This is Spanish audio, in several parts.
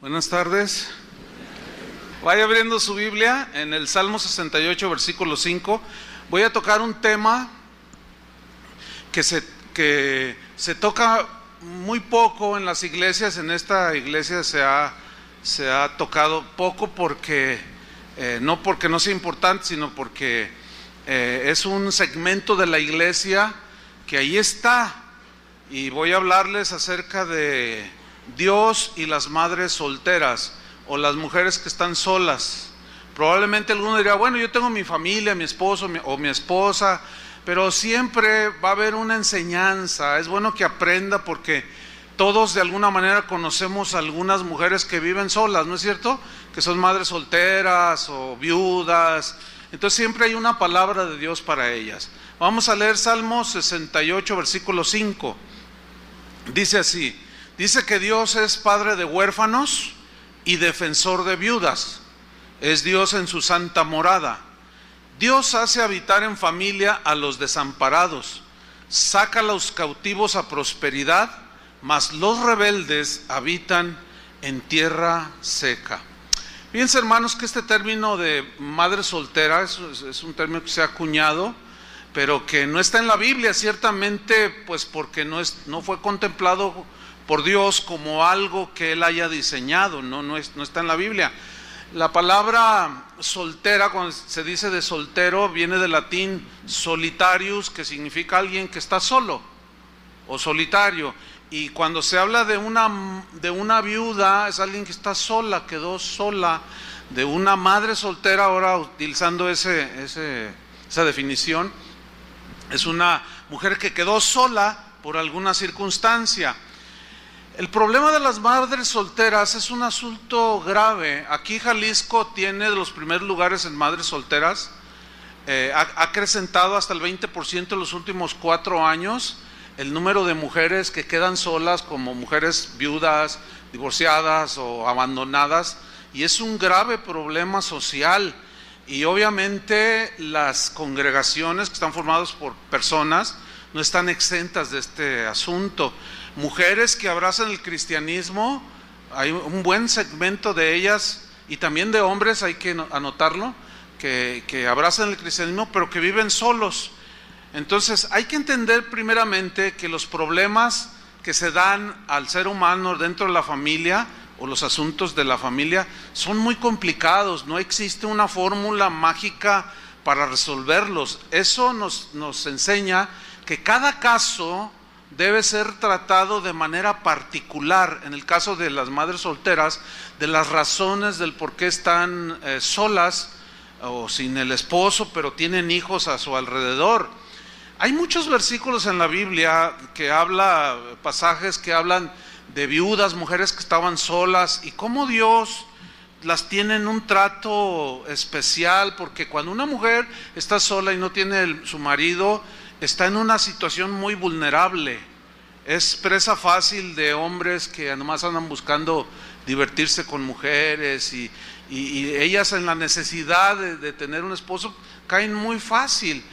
Buenas tardes. Vaya abriendo su Biblia en el Salmo 68, versículo 5. Voy a tocar un tema que se toca muy poco en las iglesias. En esta iglesia se ha tocado poco porque no porque no sea importante, sino porque es un segmento de la iglesia que ahí está. Y voy a hablarles acerca de Dios y las madres solteras o las mujeres que están solas. Probablemente alguno dirá, bueno, yo tengo mi familia, mi esposo o mi esposa, pero siempre va a haber una enseñanza. Es bueno que aprenda porque todos de alguna manera conocemos a algunas mujeres que viven solas, ¿no es cierto? Que son madres solteras o viudas. Entonces siempre hay una palabra de Dios para ellas. Vamos a leer Salmo 68, versículo 5. Dice así: dice que Dios es padre de huérfanos y defensor de viudas. Es Dios en su santa morada. Dios hace habitar en familia a los desamparados. Saca a los cautivos a prosperidad, mas los rebeldes habitan en tierra seca. Fíjense, hermanos, que este término de madre soltera es un término que se ha acuñado, pero que no está en la Biblia, ciertamente, pues porque no fue contemplado por Dios como algo que Él haya diseñado, no está en la Biblia. La palabra soltera, cuando se dice de soltero, viene del latín solitarius, que significa alguien que está solo o solitario. Y cuando se habla de una viuda, es alguien que está sola, quedó sola. De una madre soltera, ahora utilizando esa definición, es una mujer que quedó sola por alguna circunstancia. El problema de las madres solteras es un asunto grave. Aquí Jalisco tiene de los primeros lugares en madres solteras. Ha acrecentado hasta el 20% en los últimos 4 años el número de mujeres que quedan solas, como mujeres viudas, divorciadas o abandonadas, y es un grave problema social. Y obviamente las congregaciones que están formadas por personas no están exentas de este asunto. Mujeres que abrazan el cristianismo, hay un buen segmento de ellas, y también de hombres, hay que anotarlo, que abrazan el cristianismo pero que viven solos. Entonces hay que entender primeramente que los problemas que se dan al ser humano dentro de la familia o los asuntos de la familia son muy complicados. No existe una fórmula mágica para resolverlos. Eso nos enseña que cada caso debe ser tratado de manera particular. En el caso de las madres solteras, de las razones del por qué están solas o sin el esposo, pero tienen hijos a su alrededor. Hay muchos versículos en la Biblia pasajes que hablan de viudas, mujeres que estaban solas, y cómo Dios las tiene en un trato especial, porque cuando una mujer está sola y no tiene su marido, está en una situación muy vulnerable. Es presa fácil de hombres que además andan buscando divertirse con mujeres, y ellas en la necesidad de tener un esposo caen muy fácil.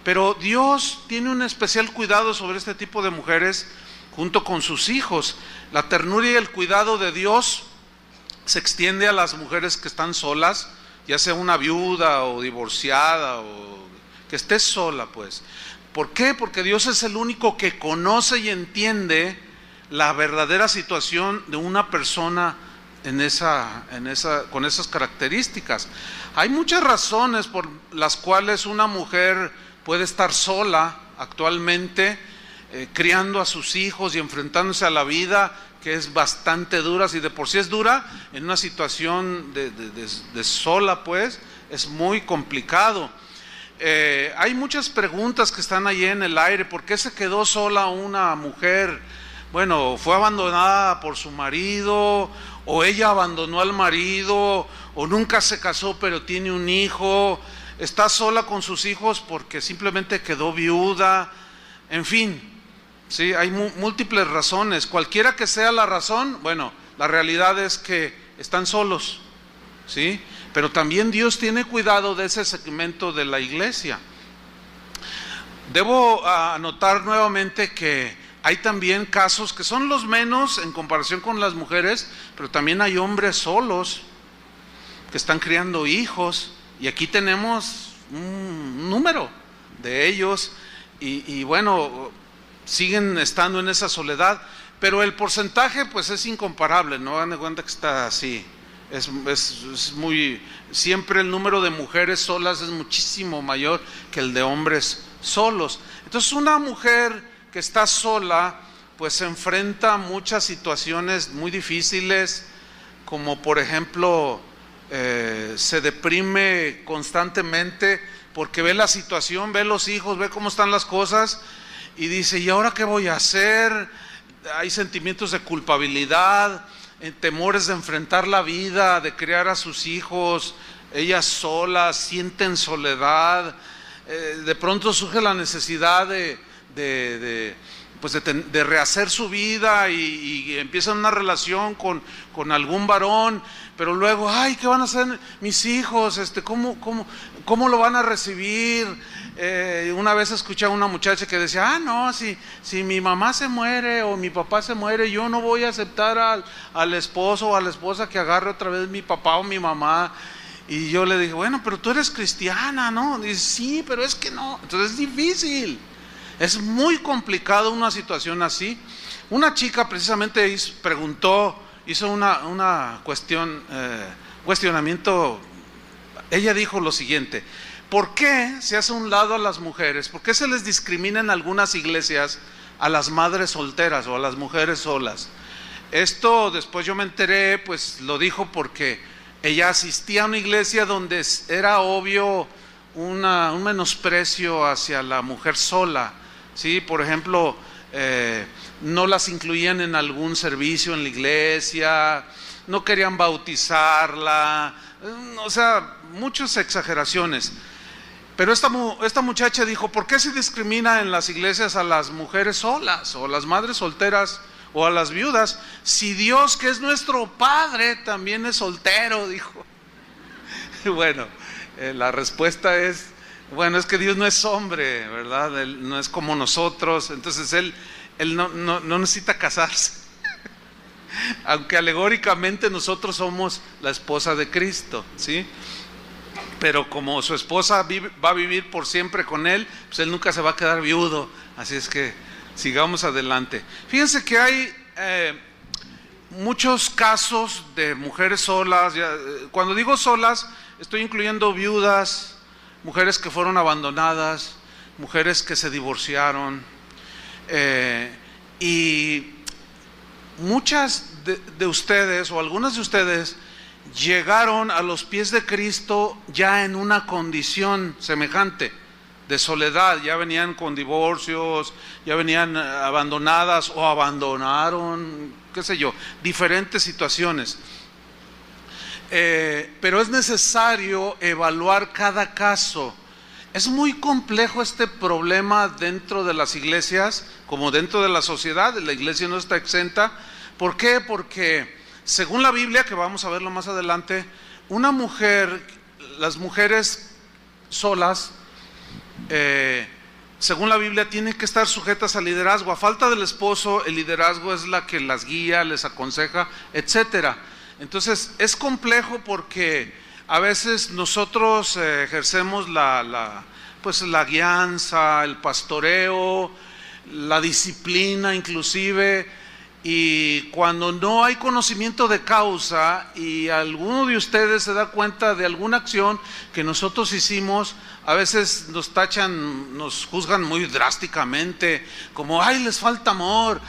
Pero Dios tiene un especial cuidado sobre este tipo de mujeres junto con sus hijos. La ternura y el cuidado de Dios se extiende a las mujeres que están solas, ya sea una viuda o divorciada o que esté sola, pues. ¿Por qué? Porque Dios es el único que conoce y entiende la verdadera situación de una persona con esas características. Hay muchas razones por las cuales una mujer puede estar sola actualmente, criando a sus hijos y enfrentándose a la vida, que es bastante dura. Si de por sí es dura, en una situación de sola, pues, es muy complicado. Hay muchas preguntas que están ahí en el aire. ¿Por qué se quedó sola una mujer? Bueno, fue abandonada por su marido, o ella abandonó al marido, o nunca se casó pero tiene un hijo. Está sola con sus hijos porque simplemente quedó viuda. En fin, sí, hay múltiples razones. Cualquiera que sea la razón, bueno, la realidad es que están solos, ¿sí? Pero también Dios tiene cuidado de ese segmento de la iglesia. Debo anotar nuevamente que hay también casos que son los menos en comparación con las mujeres, pero también hay hombres solos que están criando hijos, y aquí tenemos un número de ellos, y bueno, siguen estando en esa soledad, pero el porcentaje pues es incomparable, no hagan de cuenta que está así, es muy, siempre el número de mujeres solas es muchísimo mayor que el de hombres solos. Entonces una mujer que está sola pues se enfrenta a muchas situaciones muy difíciles, como por ejemplo se deprime constantemente porque ve la situación, ve los hijos, ve cómo están las cosas y dice, ¿y ahora qué voy a hacer? Hay sentimientos de culpabilidad, temores de enfrentar la vida, de criar a sus hijos, ellas solas, sienten soledad, de pronto surge la necesidad de rehacer su vida y empiezan una relación con algún varón, pero luego, ay, ¿qué van a hacer mis hijos? ¿Cómo lo van a recibir? Una vez escuché a una muchacha que decía, no, si mi mamá se muere o mi papá se muere, yo no voy a aceptar al esposo o a la esposa que agarre otra vez mi papá o mi mamá. Y yo le dije, bueno, pero tú eres cristiana, ¿no? Dice, sí, pero es que no. Entonces es difícil, es muy complicado una situación así. Una chica precisamente hizo una cuestionamiento. Ella dijo lo siguiente: ¿por qué se hace a un lado a las mujeres? ¿Por qué se les discrimina en algunas iglesias a las madres solteras o a las mujeres solas? Esto después yo me enteré, pues lo dijo porque ella asistía a una iglesia donde era obvio un menosprecio hacia la mujer sola, ¿sí? Por ejemplo, no las incluían en algún servicio en la iglesia, no querían bautizarla, o sea, muchas exageraciones. Pero esta muchacha dijo, ¿por qué se discrimina en las iglesias a las mujeres solas o a las madres solteras o a las viudas, si Dios, que es nuestro Padre, también es soltero? Dijo. Bueno, la respuesta es, bueno, es que Dios no es hombre, ¿verdad? Él no es como nosotros, entonces Él no necesita casarse. Aunque alegóricamente nosotros somos la esposa de Cristo, ¿sí? Pero como su esposa va a vivir por siempre con Él, pues Él nunca se va a quedar viudo, así es que sigamos adelante. Fíjense que hay muchos casos de mujeres solas. Cuando digo solas, estoy incluyendo viudas, mujeres que fueron abandonadas, mujeres que se divorciaron, y muchas de ustedes o algunas de ustedes llegaron a los pies de Cristo ya en una condición semejante de soledad, ya venían con divorcios, ya venían abandonadas o abandonaron, qué sé yo, diferentes situaciones. Pero es necesario evaluar cada caso. Es muy complejo este problema dentro de las iglesias, como dentro de la sociedad. La iglesia no está exenta. ¿Por qué? Porque según la Biblia, que vamos a verlo más adelante, las mujeres solas, según la Biblia, tienen que estar sujetas al liderazgo. A falta del esposo, el liderazgo es la que las guía, les aconseja, etcétera. Entonces es complejo porque a veces nosotros ejercemos la guianza, el pastoreo, la disciplina inclusive, y cuando no hay conocimiento de causa y alguno de ustedes se da cuenta de alguna acción que nosotros hicimos, a veces nos tachan, nos juzgan muy drásticamente, como, ay, les falta amor.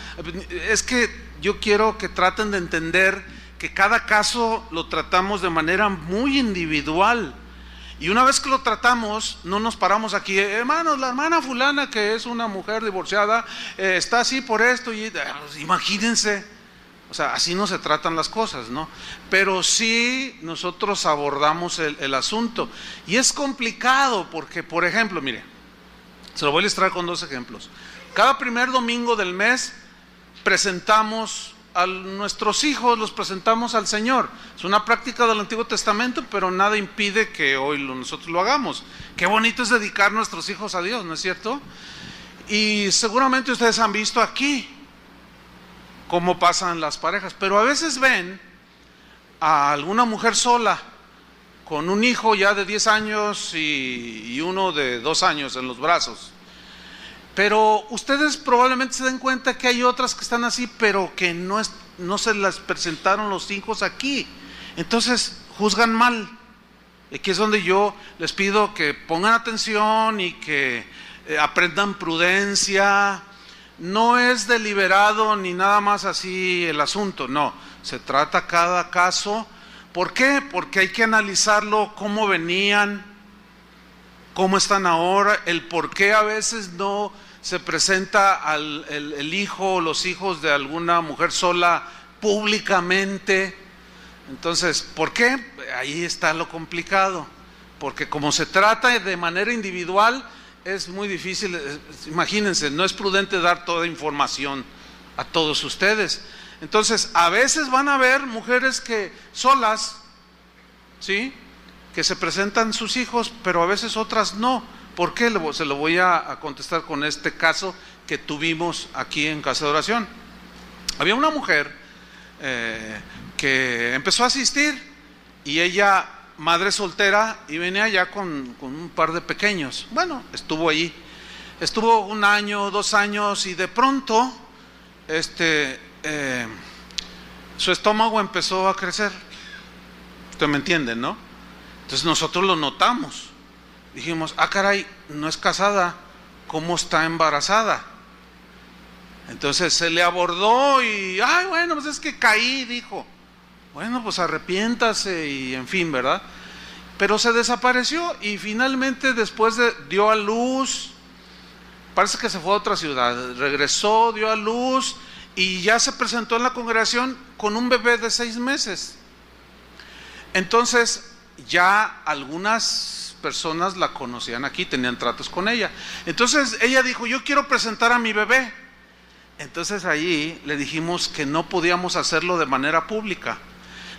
Es que yo quiero que traten de entender que cada caso lo tratamos de manera muy individual. Y una vez que lo tratamos, no nos paramos aquí, hermanos, la hermana fulana, que es una mujer divorciada, está así por esto, y imagínense, o sea, así no se tratan las cosas, ¿no? Pero sí nosotros abordamos el asunto, y es complicado porque, por ejemplo, mire, se lo voy a ilustrar con dos ejemplos. Cada primer domingo del mes presentamos a nuestros hijos, los presentamos al Señor. Es una práctica del Antiguo Testamento, pero nada impide que hoy nosotros lo hagamos. Qué bonito es dedicar nuestros hijos a Dios, ¿no es cierto? Y seguramente ustedes han visto aquí cómo pasan las parejas, pero a veces ven a alguna mujer sola con un hijo ya de 10 años y uno de 2 años en los brazos. Pero ustedes probablemente se den cuenta que hay otras que están así, pero que no se las presentaron los hijos aquí. Entonces juzgan mal. Aquí es donde yo les pido que pongan atención y que aprendan prudencia. No es deliberado ni nada más así el asunto, no. Se trata cada caso. ¿Por qué? Porque hay que analizarlo, cómo venían, cómo están ahora, el por qué a veces no se presenta el hijo o los hijos de alguna mujer sola públicamente. Entonces, ¿por qué? Ahí está lo complicado, porque como se trata de manera individual, es muy difícil. Imagínense, no es prudente dar toda información a todos ustedes. Entonces, a veces van a ver mujeres que solas, ¿sí?, que se presentan sus hijos, pero a veces otras no. ¿Por qué? Se lo voy a contestar con este caso que tuvimos aquí en Casa de Oración. Había una mujer que empezó a asistir, y ella, madre soltera, y venía ya con un par de pequeños. Bueno, estuvo allí, estuvo 1 año, 2 años, y de pronto su estómago empezó a crecer. Usted me entiende, ¿no? Entonces nosotros lo notamos. Dijimos, caray, no es casada, ¿cómo está embarazada? Entonces se le abordó y, bueno, pues es que caí, dijo. Bueno, pues arrepiéntase y en fin, ¿verdad? Pero se desapareció y finalmente después dio a luz. Parece que se fue a otra ciudad, regresó, dio a luz y ya se presentó en la congregación con un bebé de 6 meses. Entonces ya algunas personas la conocían aquí, tenían tratos con ella. Entonces ella dijo, yo quiero presentar a mi bebé. Entonces allí le dijimos que no podíamos hacerlo de manera pública.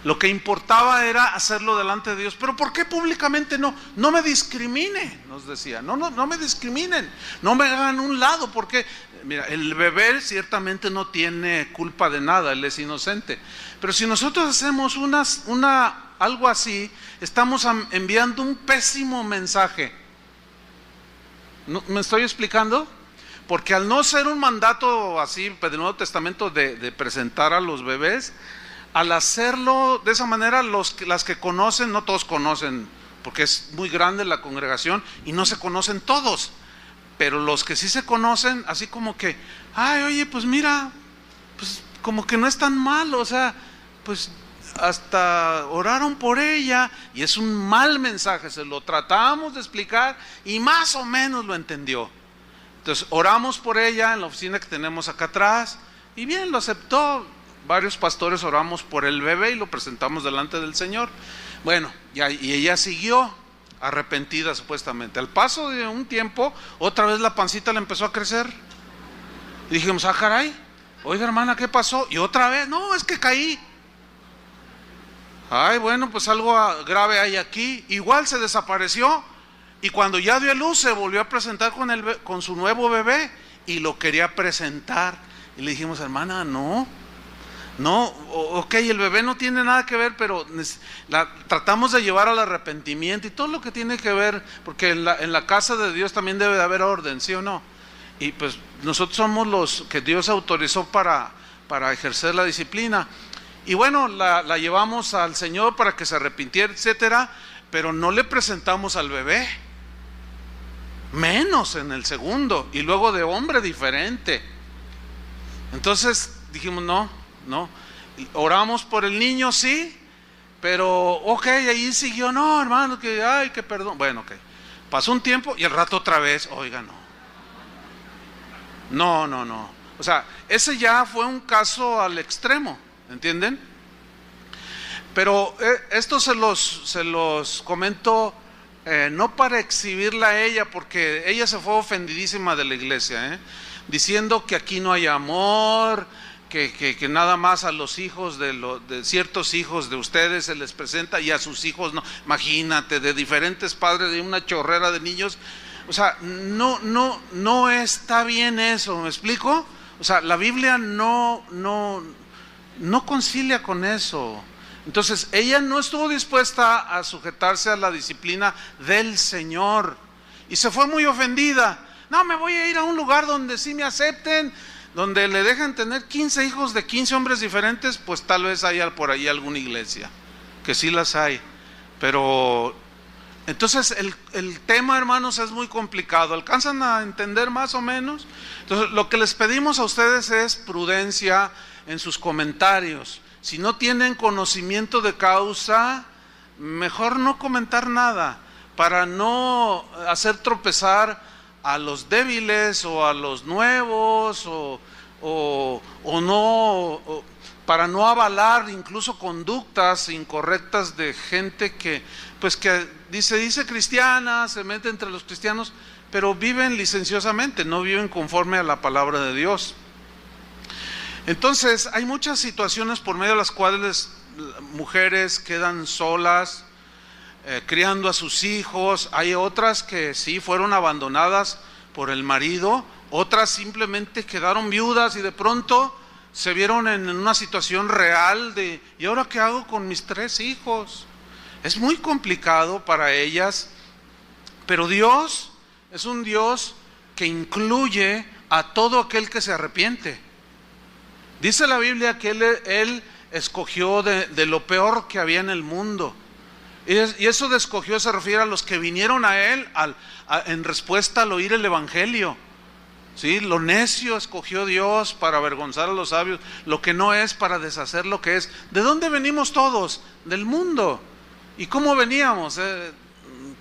Lo que importaba era hacerlo delante de Dios. Pero ¿por qué públicamente no? No me discrimine, nos decía. No me discriminen, no me hagan un lado, porque mira, el bebé ciertamente no tiene culpa de nada, él es inocente. Pero si nosotros hacemos algo así, estamos enviando un pésimo mensaje. ¿Me estoy explicando? Porque al no ser un mandato así del Nuevo Testamento de presentar a los bebés, al hacerlo de esa manera, las que conocen, no todos conocen, porque es muy grande la congregación y no se conocen todos, pero los que sí se conocen, así como que, oye, pues mira, pues como que no es tan malo, o sea, pues hasta oraron por ella, y es un mal mensaje, se lo tratamos de explicar y más o menos lo entendió. Entonces oramos por ella en la oficina que tenemos acá atrás, y bien, lo aceptó. Varios pastores oramos por el bebé y lo presentamos delante del Señor. Bueno, y ella siguió arrepentida supuestamente. Al paso de un tiempo, otra vez la pancita le empezó a crecer. Y dijimos, caray, oiga hermana, ¿qué pasó? Y otra vez, no, es que caí. Bueno, pues algo grave hay aquí. Igual se desapareció, y cuando ya dio a luz se volvió a presentar con su nuevo bebé y lo quería presentar. Y le dijimos, hermana, no, ok, el bebé no tiene nada que ver, pero tratamos de llevar al arrepentimiento y todo lo que tiene que ver, porque en la casa de Dios también debe de haber orden, ¿sí o no? Y pues nosotros somos los que Dios autorizó para ejercer la disciplina. Y bueno, la llevamos al Señor para que se arrepintiera, etcétera, pero no le presentamos al bebé, menos en el segundo, y luego de hombre diferente. Entonces dijimos, no, oramos por el niño, sí, pero ok, ahí siguió, no hermano, que perdón. Bueno, ok, pasó un tiempo y al rato otra vez, oiga, no, o sea, ese ya fue un caso al extremo, ¿entienden? Pero esto se los comento no para exhibirla a ella, porque ella se fue ofendidísima de la iglesia, diciendo que aquí no hay amor, que nada más a los hijos de ciertos hijos de ustedes se les presenta y a sus hijos no. Imagínate, de diferentes padres, de una chorrera de niños. O sea, no está bien eso, ¿me explico? O sea, la Biblia no concilia con eso. Entonces, ella no estuvo dispuesta a sujetarse a la disciplina del Señor y se fue muy ofendida. No, me voy a ir a un lugar donde sí me acepten, donde le dejan tener 15 hijos de 15 hombres diferentes, pues tal vez haya por ahí alguna iglesia, que sí las hay. Pero, entonces el tema, hermanos, es muy complicado. ¿Alcanzan a entender más o menos? Entonces, lo que les pedimos a ustedes es prudencia en sus comentarios. Si no tienen conocimiento de causa, mejor no comentar nada, para no hacer tropezar a los débiles o a los nuevos, para no avalar incluso conductas incorrectas de gente que dice cristiana, se mete entre los cristianos, pero viven licenciosamente, no viven conforme a la palabra de Dios. Entonces, hay muchas situaciones por medio de las cuales mujeres quedan solas, criando a sus hijos. Hay otras que sí fueron abandonadas por el marido, otras simplemente quedaron viudas y de pronto se vieron en una situación real de ¿y ahora qué hago con mis 3 hijos? Es muy complicado para ellas, pero Dios es un Dios que incluye a todo aquel que se arrepiente. Dice la Biblia que Él escogió de lo peor que había en el mundo. Y eso de escogió se refiere a los que vinieron a Él en respuesta al oír el Evangelio. ¿Sí? Lo necio escogió Dios para avergonzar a los sabios, lo que no es para deshacer lo que es. ¿De dónde venimos todos? Del mundo. ¿Y cómo veníamos?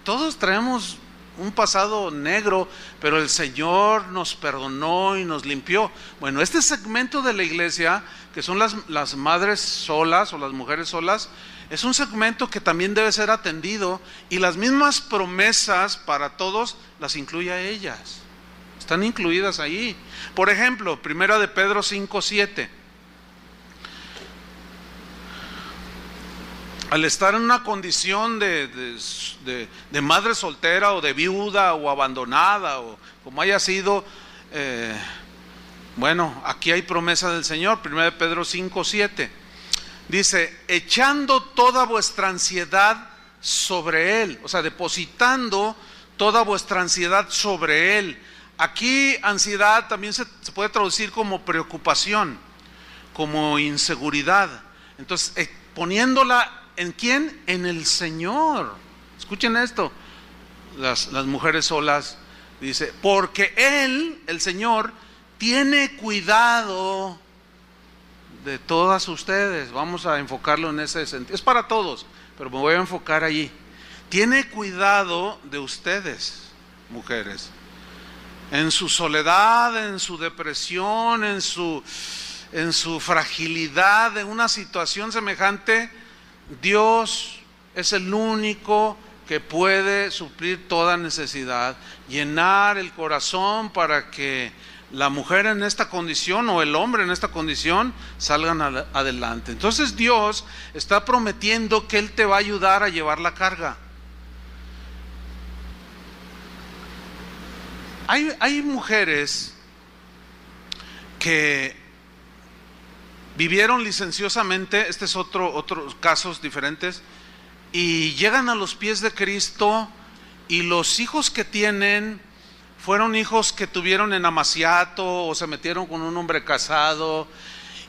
Todos traemos un pasado negro, pero el Señor nos perdonó y nos limpió. Bueno, este segmento de la iglesia, que son las madres solas o las mujeres solas, es un segmento que también debe ser atendido, y las mismas promesas para todos las incluye a ellas. Están incluidas ahí. Por ejemplo, 1 de Pedro 5:7. Al estar en una condición de madre soltera o de viuda o abandonada o como haya sido, bueno, aquí hay promesa del Señor. 1 de Pedro 5:7 dice: echando toda vuestra ansiedad sobre Él, o sea, depositando toda vuestra ansiedad sobre Él. Aquí ansiedad también se puede traducir como preocupación, como inseguridad. Entonces, poniéndola ¿en quién? En el Señor. Escuchen esto, las mujeres solas, dice, porque Él, el Señor, tiene cuidado de todas ustedes. Vamos a enfocarlo en ese sentido. Es para todos, pero me voy a enfocar allí. Tiene cuidado de ustedes, mujeres, en su soledad, en su depresión, en su fragilidad, en una situación semejante. Dios es el único que puede suplir toda necesidad, llenar el corazón para que la mujer en esta condición o el hombre en esta condición salgan adelante. Entonces Dios está prometiendo que Él te va a ayudar a llevar la carga. Hay mujeres que vivieron licenciosamente, este es otros casos diferentes, y llegan a los pies de Cristo, y los hijos que tienen fueron hijos que tuvieron en amaciato o se metieron con un hombre casado,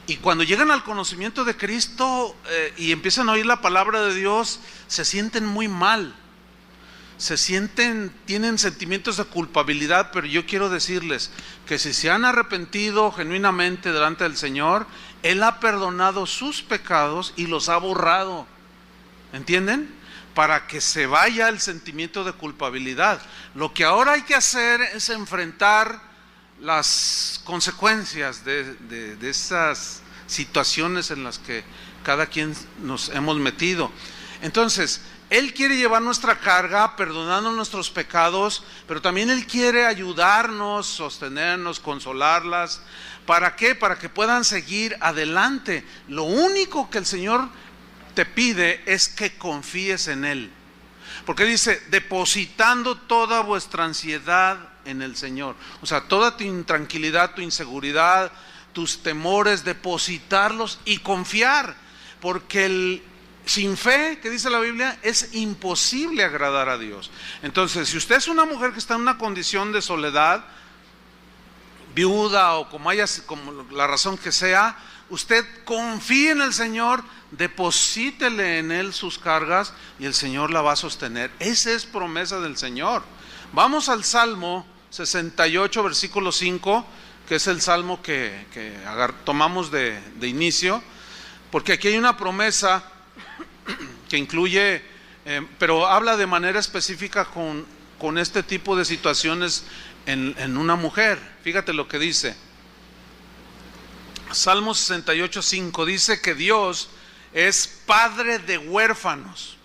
y cuando llegan al conocimiento de Cristo y empiezan a oír la palabra de Dios, se sienten muy mal, tienen sentimientos de culpabilidad. Pero yo quiero decirles que si se han arrepentido genuinamente delante del Señor, Él ha perdonado sus pecados y los ha borrado. ¿Entienden? Para que se vaya el sentimiento de culpabilidad. Lo que ahora hay que hacer es enfrentar las consecuencias de esas situaciones en las que cada quien nos hemos metido. Entonces, Él quiere llevar nuestra carga, perdonando nuestros pecados, pero también Él quiere ayudarnos, sostenernos, consolarlas. ¿Para qué? Para que puedan seguir adelante. Lo único que el Señor te pide es que confíes en Él. Porque dice, depositando toda vuestra ansiedad en el Señor. O sea, toda tu intranquilidad, tu inseguridad, tus temores, depositarlos y confiar. Porque sin fe, que dice la Biblia, es imposible agradar a Dios. Entonces, si usted es una mujer que está en una condición de soledad, viuda o como la razón que sea, usted confíe en el Señor, deposítele en Él sus cargas y el Señor la va a sostener. Esa es promesa del Señor. Vamos al Salmo 68, versículo 5, que es el salmo que tomamos de inicio, porque aquí hay una promesa que incluye, pero habla de manera específica con este tipo de situaciones en una mujer. Fíjate lo que dice. Salmo 68, 5 dice que Dios es padre de huérfanos.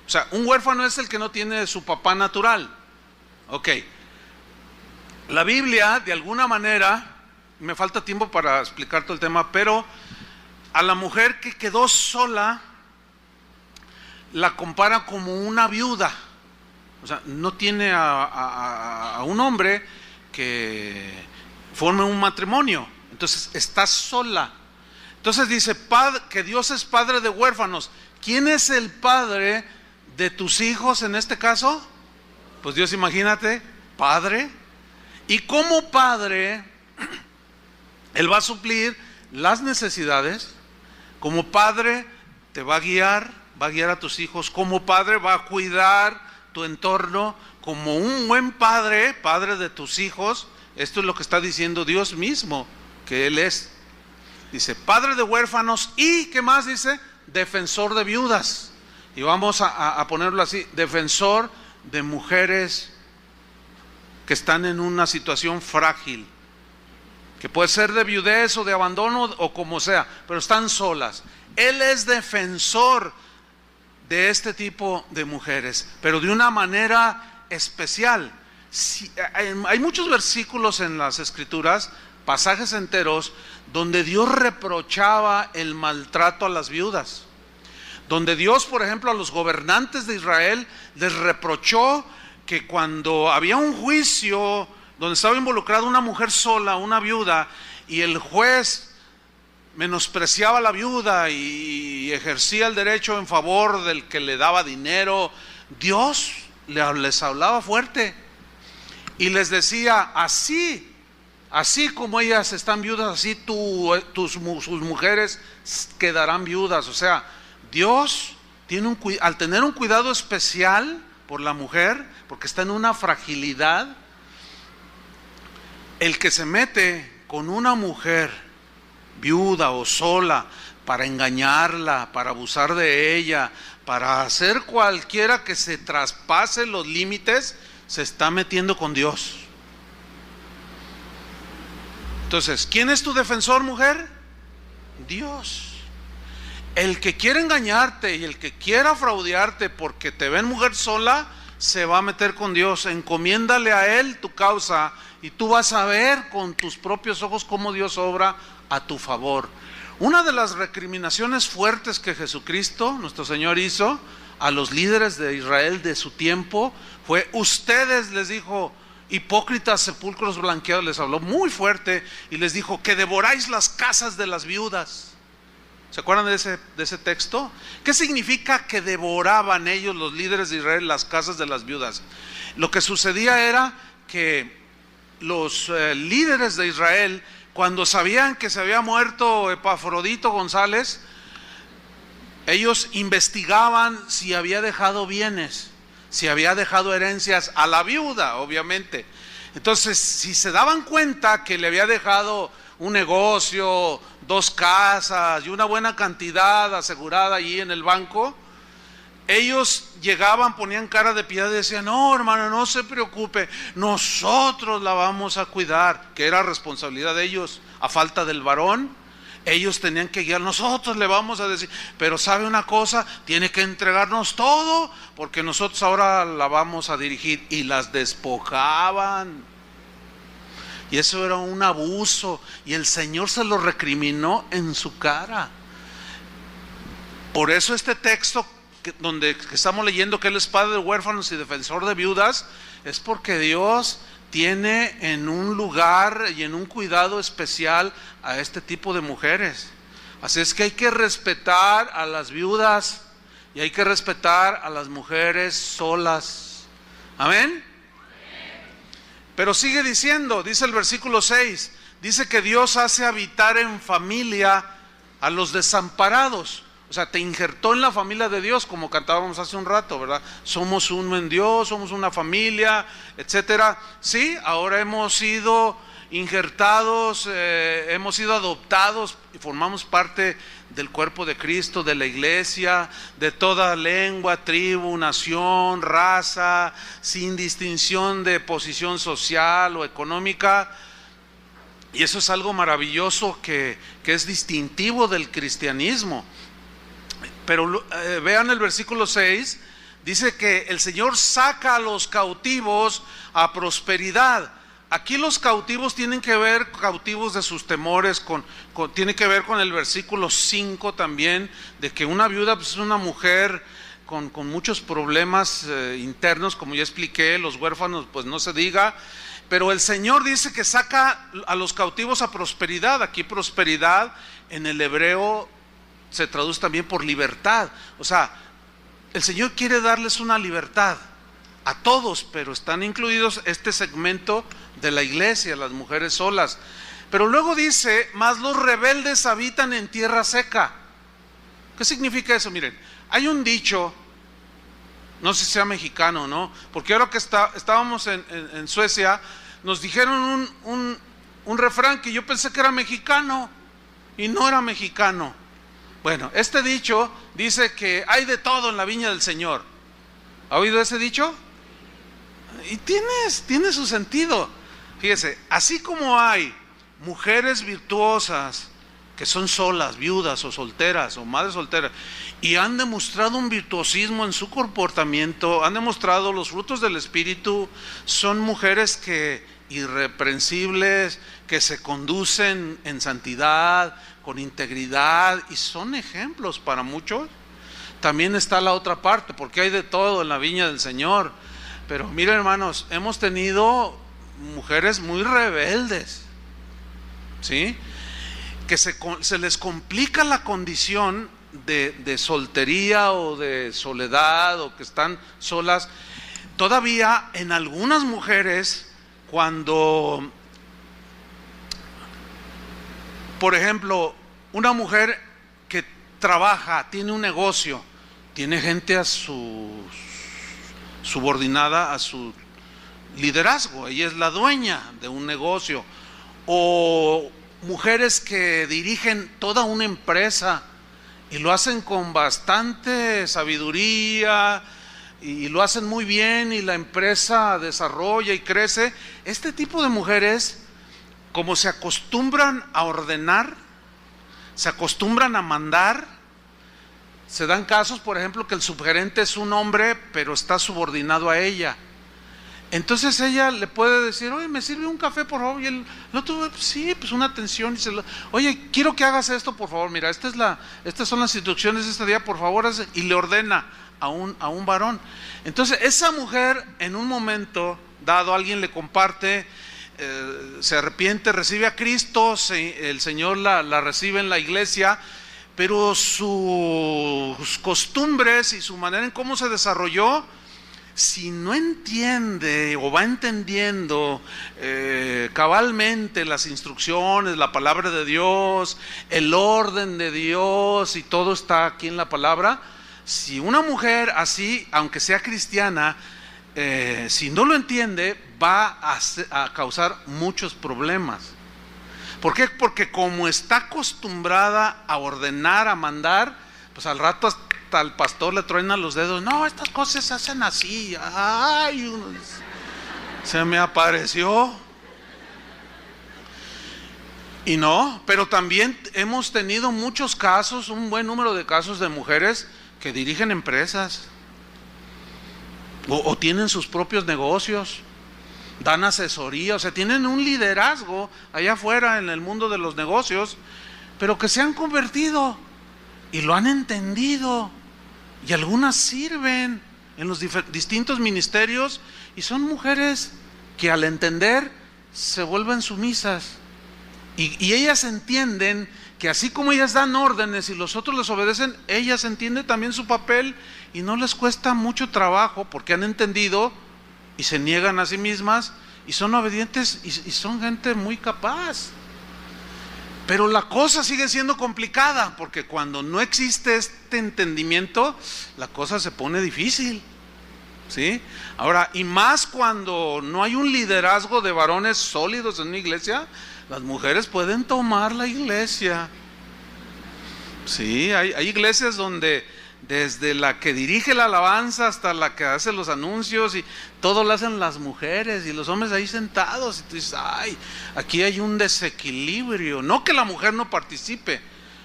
O sea, un huérfano es el que no tiene su papá natural. Ok. La Biblia, de alguna manera, me falta tiempo para explicar todo el tema, pero a la mujer que quedó sola la compara como una viuda. O sea, no tiene a un hombre que forme un matrimonio. Entonces está sola. Entonces dice que Dios es padre de huérfanos. ¿Quién es el padre de tus hijos en este caso? Pues Dios, imagínate, padre. Y como padre, Él va a suplir las necesidades. Como padre te va a guiar a tus hijos. Como padre va a cuidar tu entorno. Como un buen padre, padre de tus hijos. Esto es lo que está diciendo Dios mismo que Él es. Dice, padre de huérfanos y, ¿qué más dice? Defensor de viudas. Y vamos a ponerlo así, defensor de mujeres que están en una situación frágil, que puede ser de viudez o de abandono o como sea, pero están solas. Él es defensor de este tipo de mujeres, pero de una manera especial. Hay muchos versículos en las Escrituras, pasajes enteros, donde Dios reprochaba el maltrato a las viudas, donde Dios, por ejemplo, a los gobernantes de Israel les reprochó que cuando había un juicio donde estaba involucrada una mujer sola, una viuda, y el juez menospreciaba a la viuda y ejercía el derecho en favor del que le daba dinero, Dios les hablaba fuerte y les decía, así como ellas están viudas, así sus mujeres quedarán viudas. O sea, Dios al tener un cuidado especial por la mujer, porque está en una fragilidad, el que se mete con una mujer viuda o sola para engañarla, para abusar de ella, para hacer cualquiera que se traspase los límites, se está metiendo con Dios. Entonces, ¿quién es tu defensor, mujer? Dios. El que quiere engañarte y el que quiera fraudearte porque te ven mujer sola, se va a meter con Dios. Encomiéndale a Él tu causa y tú vas a ver con tus propios ojos cómo Dios obra a tu favor. Una de las recriminaciones fuertes que Jesucristo, nuestro Señor, hizo a los líderes de Israel de su tiempo fue: ustedes, les dijo, hipócritas, sepulcros blanqueados, les habló muy fuerte y les dijo que devoráis las casas de las viudas. ¿Se acuerdan de ese texto? ¿Qué significa que devoraban ellos, los líderes de Israel, las casas de las viudas? Lo que sucedía era que los líderes de Israel, cuando sabían que se había muerto Epafrodito González, ellos investigaban si había dejado bienes, si había dejado herencias a la viuda, obviamente. Entonces, si se daban cuenta que le había dejado un negocio, 2 casas y una buena cantidad asegurada allí en el banco, ellos llegaban, ponían cara de piedad y decían: no, hermano, no se preocupe, nosotros la vamos a cuidar, que era responsabilidad de ellos. A falta del varón, ellos tenían que guiar, nosotros le vamos a decir, pero sabe una cosa, tiene que entregarnos todo, porque nosotros ahora la vamos a dirigir. Y las despojaban. Y eso era un abuso, y el Señor se lo recriminó en su cara. Por eso este texto donde estamos leyendo que Él es padre de huérfanos y defensor de viudas, es porque Dios tiene en un lugar y en un cuidado especial a este tipo de mujeres. Así es que hay que respetar a las viudas y hay que respetar a las mujeres solas. Amén. Pero sigue diciendo, dice el versículo 6, dice que Dios hace habitar en familia a los desamparados. O sea, te injertó en la familia de Dios, como cantábamos hace un rato, ¿verdad? Somos uno en Dios, somos una familia, etcétera. Sí, ahora hemos sido injertados, hemos sido adoptados y formamos parte del cuerpo de Cristo, de la iglesia, de toda lengua, tribu, nación, raza, sin distinción de posición social o económica. Y eso es algo maravilloso que es distintivo del cristianismo. Pero vean el versículo 6, dice que el Señor saca a los cautivos a prosperidad. Aquí los cautivos tienen que ver, cautivos de sus temores, tiene que ver con el versículo 5 también, de que una viuda pues, es una mujer con muchos problemas internos, como ya expliqué, los huérfanos pues no se diga, pero el Señor dice que saca a los cautivos a prosperidad. Aquí prosperidad en el hebreo se traduce también por libertad. O sea, el Señor quiere darles una libertad a todos, pero están incluidos este segmento de la iglesia, las mujeres solas. Pero luego dice, mas los rebeldes habitan en tierra seca. ¿Qué significa eso? Miren, hay un dicho, no sé si sea mexicano, ¿no? Porque ahora que estábamos en Suecia, nos dijeron un refrán que yo pensé que era mexicano y no era mexicano. Bueno, este dicho dice que hay de todo en la viña del Señor. ¿Ha oído ese dicho? Y tiene su sentido. Fíjese, así como hay mujeres virtuosas que son solas, viudas o solteras o madres solteras, y han demostrado un virtuosismo en su comportamiento, han demostrado los frutos del Espíritu, son mujeres que irreprensibles, que se conducen en santidad, con integridad, y son ejemplos para muchos. También está la otra parte, porque hay de todo en la viña del Señor. Pero miren, hermanos, hemos tenido mujeres muy rebeldes, ¿sí? Que se les complica la condición de soltería o de soledad, o que están solas. Todavía en algunas mujeres, cuando, por ejemplo, una mujer que trabaja, tiene un negocio, tiene gente a su subordinada a su liderazgo, ella es la dueña de un negocio, o mujeres que dirigen toda una empresa y lo hacen con bastante sabiduría y lo hacen muy bien y la empresa desarrolla y crece. Este tipo de mujeres, como se acostumbran a ordenar, se acostumbran a mandar. Se dan casos, por ejemplo, que el subgerente es un hombre, pero está subordinado a ella. Entonces ella le puede decir, oye, ¿me sirve un café, por favor? Y el otro, sí, pues una atención. Oye, quiero que hagas esto, por favor. Mira, estas son las instrucciones de este día, por favor. Y le ordena a un varón. Entonces esa mujer, en un momento dado, alguien le comparte, se arrepiente, recibe a Cristo, el Señor la recibe en la iglesia, pero sus costumbres y su manera en cómo se desarrolló, si no entiende o va entendiendo cabalmente las instrucciones, la palabra de Dios, el orden de Dios, y todo está aquí en la palabra, si una mujer así, aunque sea cristiana, si no lo entiende, va a causar muchos problemas. ¿Por qué? Porque como está acostumbrada a ordenar, a mandar, pues al rato hasta el pastor le truena los dedos. No, estas cosas se hacen así. Ay, se me apareció. Y no, pero también hemos tenido muchos casos, un buen número de casos de mujeres que dirigen empresas o tienen sus propios negocios, dan asesoría, o sea, tienen un liderazgo allá afuera en el mundo de los negocios, pero que se han convertido y lo han entendido Y algunas sirven en los distintos ministerios y son mujeres que al entender se vuelven sumisas. Y ellas entienden que así como ellas dan órdenes y los otros les obedecen, ellas entienden también su papel y no les cuesta mucho trabajo porque han entendido y se niegan a sí mismas y son obedientes y son gente muy capaz. Pero la cosa sigue siendo complicada porque cuando no existe este entendimiento, la cosa se pone difícil, ¿sí? Ahora, y más cuando no hay un liderazgo de varones sólidos en una iglesia, las mujeres pueden tomar la iglesia. Sí, hay iglesias donde desde la que dirige la alabanza hasta la que hace los anuncios y todo lo hacen las mujeres y los hombres ahí sentados y tú dices, ay, aquí hay un desequilibrio. No que la mujer no participe,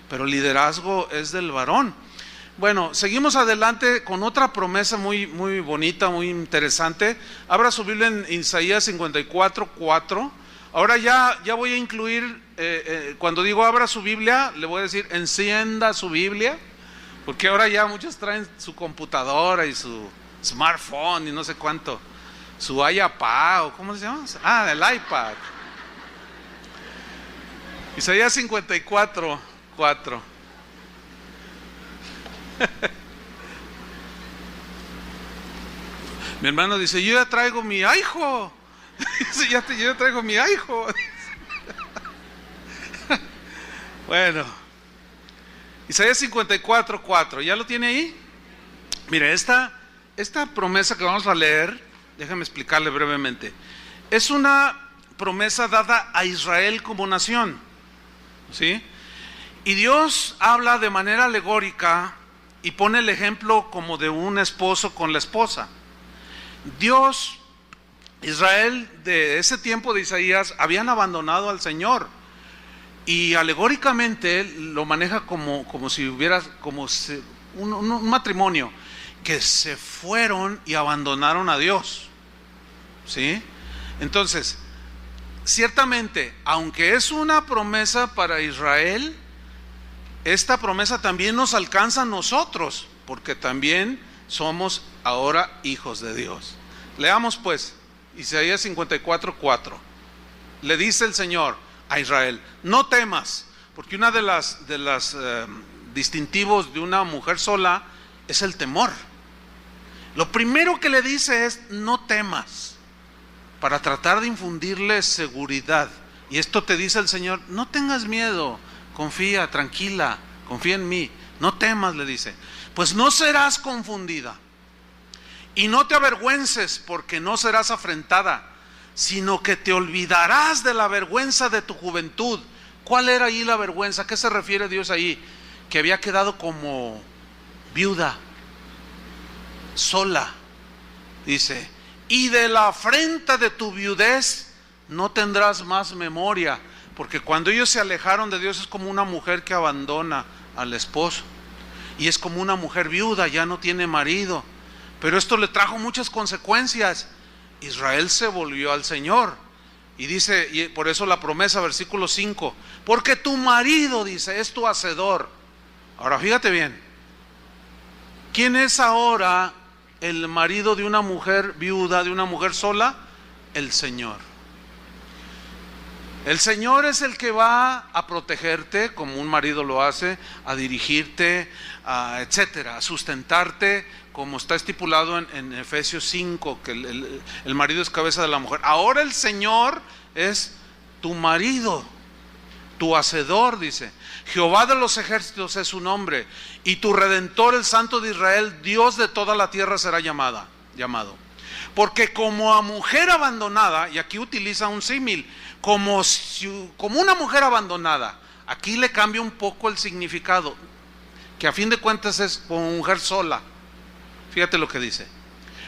pero el liderazgo es del varón. Bueno, seguimos adelante con otra promesa muy, muy bonita, muy interesante. Abra su Biblia en Isaías 54:4. Ahora ya voy a incluir, cuando digo abra su Biblia, le voy a decir encienda su Biblia, porque ahora ya muchos traen su computadora y su smartphone y no sé cuánto, su iPad o ¿cómo se llama? Ah, el iPad. Isaías 54:4. Mi hermano dice, yo ya traigo mi hijo. Dice, yo ya traigo mi hijo. Bueno, Isaías 54:4, ¿ya lo tiene ahí? Mire, esta promesa que vamos a leer, déjame explicarle brevemente. Es una promesa dada a Israel como nación, ¿sí? Y Dios habla de manera alegórica y pone el ejemplo como de un esposo con la esposa. Israel de ese tiempo de Isaías habían abandonado al Señor y alegóricamente lo maneja como si hubiera un matrimonio que se fueron y abandonaron a Dios, ¿sí? Entonces, ciertamente, aunque es una promesa para Israel, esta promesa también nos alcanza a nosotros, porque también somos ahora hijos de Dios. Leamos pues Isaías 54:4. Le dice el Señor a Israel, no temas, porque una de las distintivos de una mujer sola es el temor. Lo primero que le dice es no temas, para tratar de infundirle seguridad. Y esto te dice el Señor, no tengas miedo, confía, tranquila, confía en mí, no temas, le dice, pues no serás confundida y no te avergüences, porque no serás afrentada, sino que te olvidarás de la vergüenza de tu juventud. ¿Cuál era ahí la vergüenza? ¿A qué se refiere Dios ahí? Que había quedado como viuda, sola, dice, y de la afrenta de tu viudez no tendrás más memoria, porque cuando ellos se alejaron de Dios es como una mujer que abandona al esposo, y es como una mujer viuda, ya no tiene marido, pero esto le trajo muchas consecuencias. Israel se volvió al Señor, y dice, y por eso la promesa, versículo 5, porque tu marido, dice, es tu hacedor. Ahora fíjate bien, ¿quién es ahora el marido de una mujer viuda, de una mujer sola? El Señor. El Señor es el que va a protegerte, como un marido lo hace, a dirigirte, etcétera, a sustentarte, como está estipulado en Efesios 5, que el marido es cabeza de la mujer. Ahora el Señor es tu marido, tu hacedor, dice. Jehová de los ejércitos es su nombre, y tu Redentor, el Santo de Israel, Dios de toda la tierra será llamado. Porque como a mujer abandonada, y aquí utiliza un símil, como una mujer abandonada, aquí le cambia un poco el significado, que a fin de cuentas es como mujer sola. Fíjate lo que dice,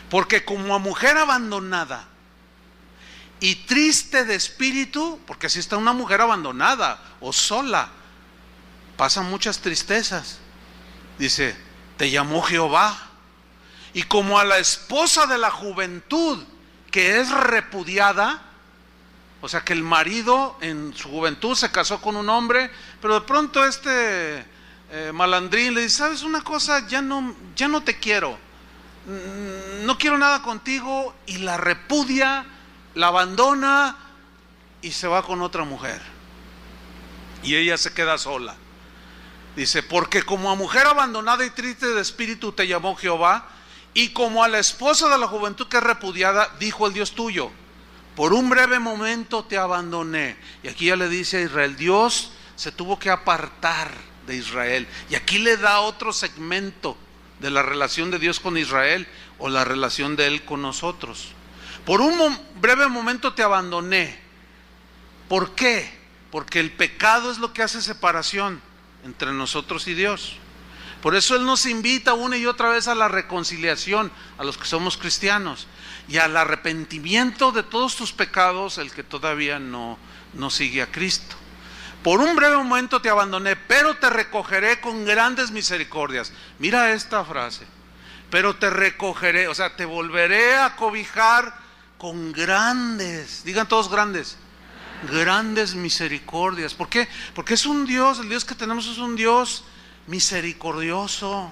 porque como a mujer abandonada y triste de espíritu, porque si está una mujer abandonada o sola, pasan muchas tristezas, dice, te llamó Jehová. Y como a la esposa de la juventud que es repudiada, o sea que el marido en su juventud se casó con un hombre, pero de pronto malandrín, le dice: ¿sabes una cosa? Ya no te quiero, no quiero nada contigo, y la repudia, la abandona y se va con otra mujer, y ella se queda sola. Dice: porque como a mujer abandonada y triste de espíritu te llamó Jehová, y como a la esposa de la juventud que es repudiada, dijo el Dios tuyo: por un breve momento te abandoné. Y aquí ya le dice a Israel, Dios se tuvo que apartar de Israel, y aquí le da otro segmento de la relación de Dios con Israel, o la relación de Él con nosotros. Por un breve momento te abandoné. ¿Por qué? Porque el pecado es lo que hace separación entre nosotros y Dios. Por eso Él nos invita una y otra vez a la reconciliación, a los que somos cristianos, y al arrepentimiento de todos tus pecados, el que todavía no sigue a Cristo. Por un breve momento te abandoné, pero te recogeré con grandes misericordias. Mira esta frase: pero te recogeré, o sea, te volveré a cobijar con grandes, digan todos grandes, grandes misericordias. ¿Por qué? Porque es un Dios, el Dios que tenemos es un Dios misericordioso,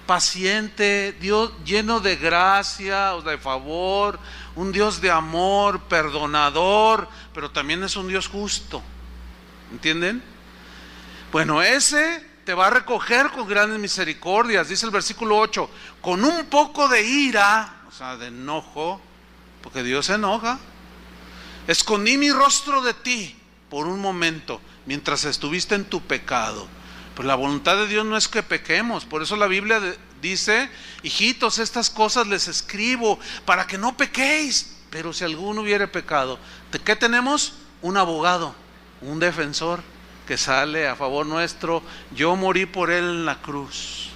paciente, Dios lleno de gracia, o de favor, un Dios de amor, perdonador, pero también es un Dios justo. ¿Entienden? Bueno, ese te va a recoger con grandes misericordias. Dice el versículo 8: con un poco de ira, o sea, de enojo, porque Dios se enoja, escondí mi rostro de ti por un momento, mientras estuviste en tu pecado. Pues la voluntad de Dios no es que pequemos. Por eso la Biblia dice: hijitos, estas cosas les escribo para que no pequéis. Pero si alguno hubiere pecado, ¿qué tenemos? Un abogado, un defensor que sale a favor nuestro. Yo morí por él en la cruz.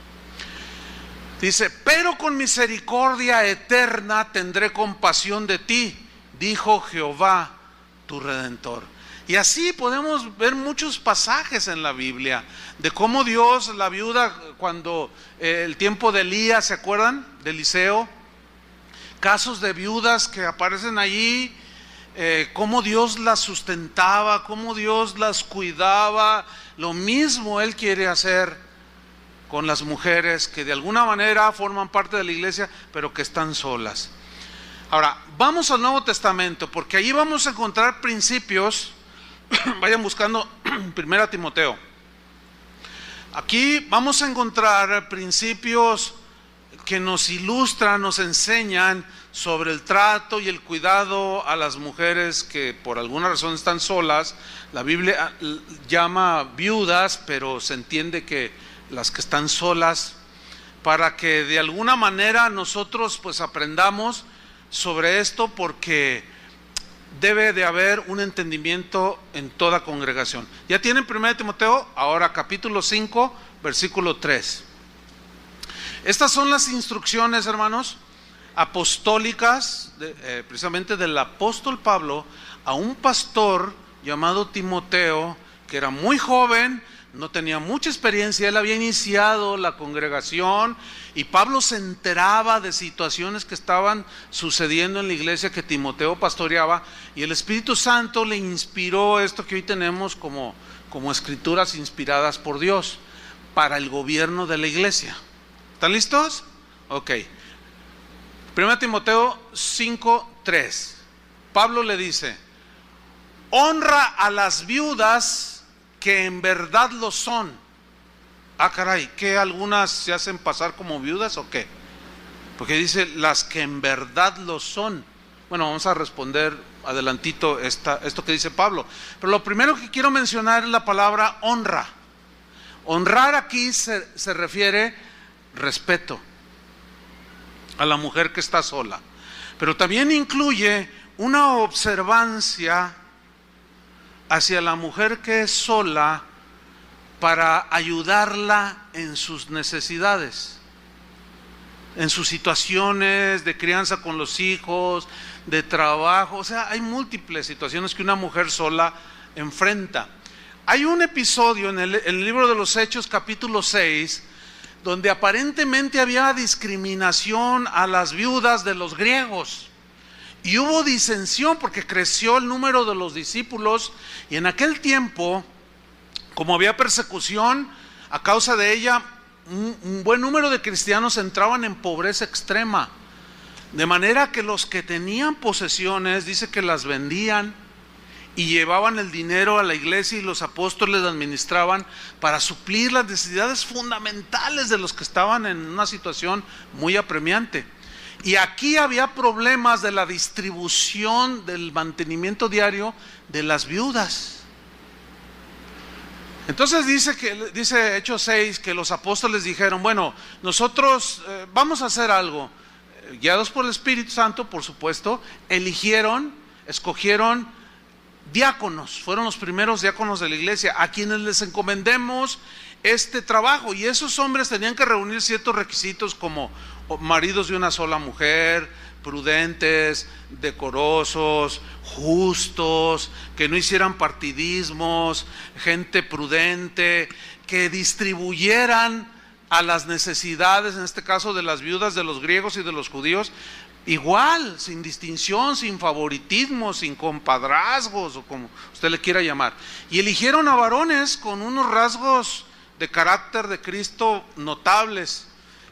Dice: pero con misericordia eterna tendré compasión de ti, dijo Jehová tu Redentor. Y así podemos ver muchos pasajes en la Biblia de cómo Dios, la viuda, cuando el tiempo de Elías, ¿se acuerdan? De Eliseo, casos de viudas que aparecen allí, cómo Dios las sustentaba, cómo Dios las cuidaba. Lo mismo Él quiere hacer con las mujeres que de alguna manera forman parte de la iglesia, pero que están solas. Ahora, vamos al Nuevo Testamento, porque allí vamos a encontrar principios. Vayan buscando 1 Timoteo. Aquí vamos a encontrar principios que nos ilustran, nos enseñan sobre el trato y el cuidado a las mujeres que por alguna razón están solas. La Biblia llama viudas, pero se entiende que las que están solas, para que de alguna manera nosotros pues aprendamos sobre esto, porque debe de haber un entendimiento en toda congregación. ¿Ya tienen 1 Timoteo? Ahora capítulo 5, versículo 3. Estas son las instrucciones, hermanos, apostólicas, precisamente del apóstol Pablo a un pastor llamado Timoteo, que era muy joven, no tenía mucha experiencia. Él había iniciado la congregación, y Pablo se enteraba de situaciones que estaban sucediendo en la iglesia que Timoteo pastoreaba, y el Espíritu Santo le inspiró esto que hoy tenemos como escrituras inspiradas por Dios para el gobierno de la iglesia. ¿Están listos? Ok. 1 Timoteo 5:3. Pablo le dice: honra a las viudas que en verdad lo son. Ah, caray, ¿qué algunas se hacen pasar como viudas o qué? Porque dice las que en verdad lo son. Bueno, vamos a responder adelantito esto que dice Pablo. Pero lo primero que quiero mencionar es la palabra honra. Honrar aquí se refiere respeto a la mujer que está sola, pero también incluye una observancia hacia la mujer que es sola, para ayudarla en sus necesidades, en sus situaciones de crianza con los hijos, de trabajo. O sea, hay múltiples situaciones que una mujer sola enfrenta. Hay un episodio en el libro de los Hechos, capítulo 6, donde aparentemente había discriminación a las viudas de los griegos. Y hubo disensión porque creció el número de los discípulos, y en aquel tiempo, como había persecución, A causa de ella, un buen número de cristianos entraban en pobreza extrema, de manera que los que tenían posesiones, dice que las vendían y llevaban el dinero a la iglesia, y los apóstoles administraban para suplir las necesidades fundamentales de los que estaban en una situación muy apremiante. Y aquí había problemas de la distribución del mantenimiento diario de las viudas. Entonces dice Hechos 6 que los apóstoles dijeron: bueno, nosotros vamos a hacer algo. Guiados por el Espíritu Santo, por supuesto, escogieron diáconos. Fueron los primeros diáconos de la iglesia, a quienes les encomendemos este trabajo. Y esos hombres tenían que reunir ciertos requisitos, como maridos de una sola mujer, prudentes, decorosos, justos, que no hicieran partidismos, gente prudente, que distribuyeran a las necesidades, en este caso de las viudas de los griegos y de los judíos, igual, sin distinción, sin favoritismo, sin compadrazgos, o como usted le quiera llamar. Y eligieron a varones con unos rasgos de carácter de Cristo notables.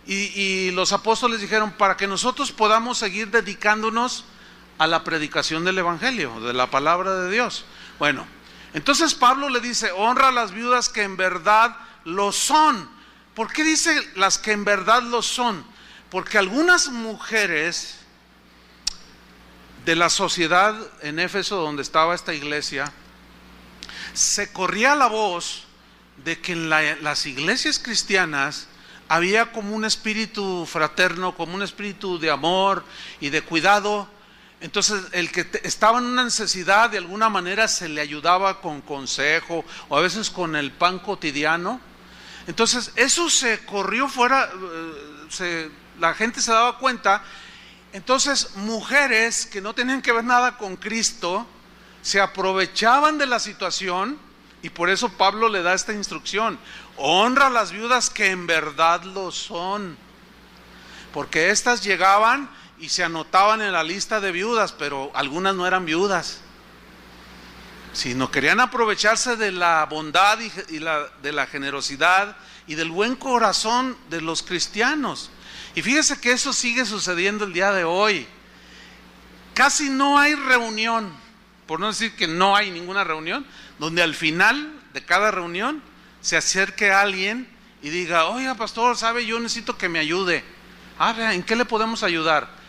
Y los apóstoles dijeron: para que nosotros podamos seguir dedicándonos a la predicación del evangelio, de la palabra de Dios. Bueno, entonces Pablo le dice: honra a las viudas que en verdad lo son. ¿Por qué dice las que en verdad lo son? Porque algunas mujeres de la sociedad en Éfeso, donde estaba esta iglesia, se corría la voz de que en las iglesias cristianas había como un espíritu fraterno, como un espíritu de amor y de cuidado. Entonces el que estaba en una necesidad, de alguna manera se le ayudaba con consejo, o a veces con el pan cotidiano. Entonces eso se corrió fuera, la gente se daba cuenta. Entonces mujeres que no tenían que ver nada con Cristo se aprovechaban de la situación, y por eso Pablo le da esta instrucción: honra a las viudas que en verdad lo son. Porque éstas llegaban y se anotaban en la lista de viudas, pero algunas no eran viudas, sino querían aprovecharse de la bondad de la generosidad y del buen corazón de los cristianos. Y fíjese que eso sigue sucediendo el día de hoy. Casi no hay reunión, por no decir que no hay ninguna reunión, donde al final de cada reunión se acerque a alguien y diga: oiga, pastor, ¿sabe? Yo necesito que me ayude. ¿En qué le podemos ayudar?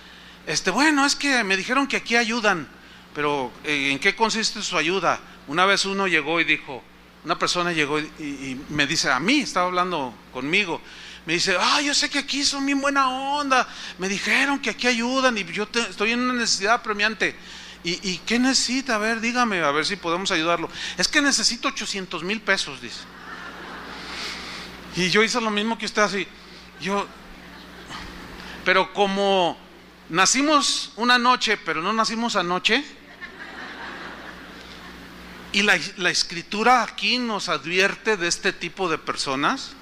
Bueno, es que me dijeron que aquí ayudan, pero ¿en qué consiste su ayuda? Una vez una persona llegó y me dice a mí, estaba hablando conmigo, me dice: yo sé que aquí son bien buena onda, me dijeron que aquí ayudan y yo estoy en una necesidad apremiante. ¿Y qué necesita? A ver, dígame, a ver si podemos ayudarlo. Es que necesito 800,000 pesos, dice. Y yo hice lo mismo que usted, así. Pero como nacimos una noche, pero no nacimos anoche, y la escritura aquí nos advierte de este tipo de personas.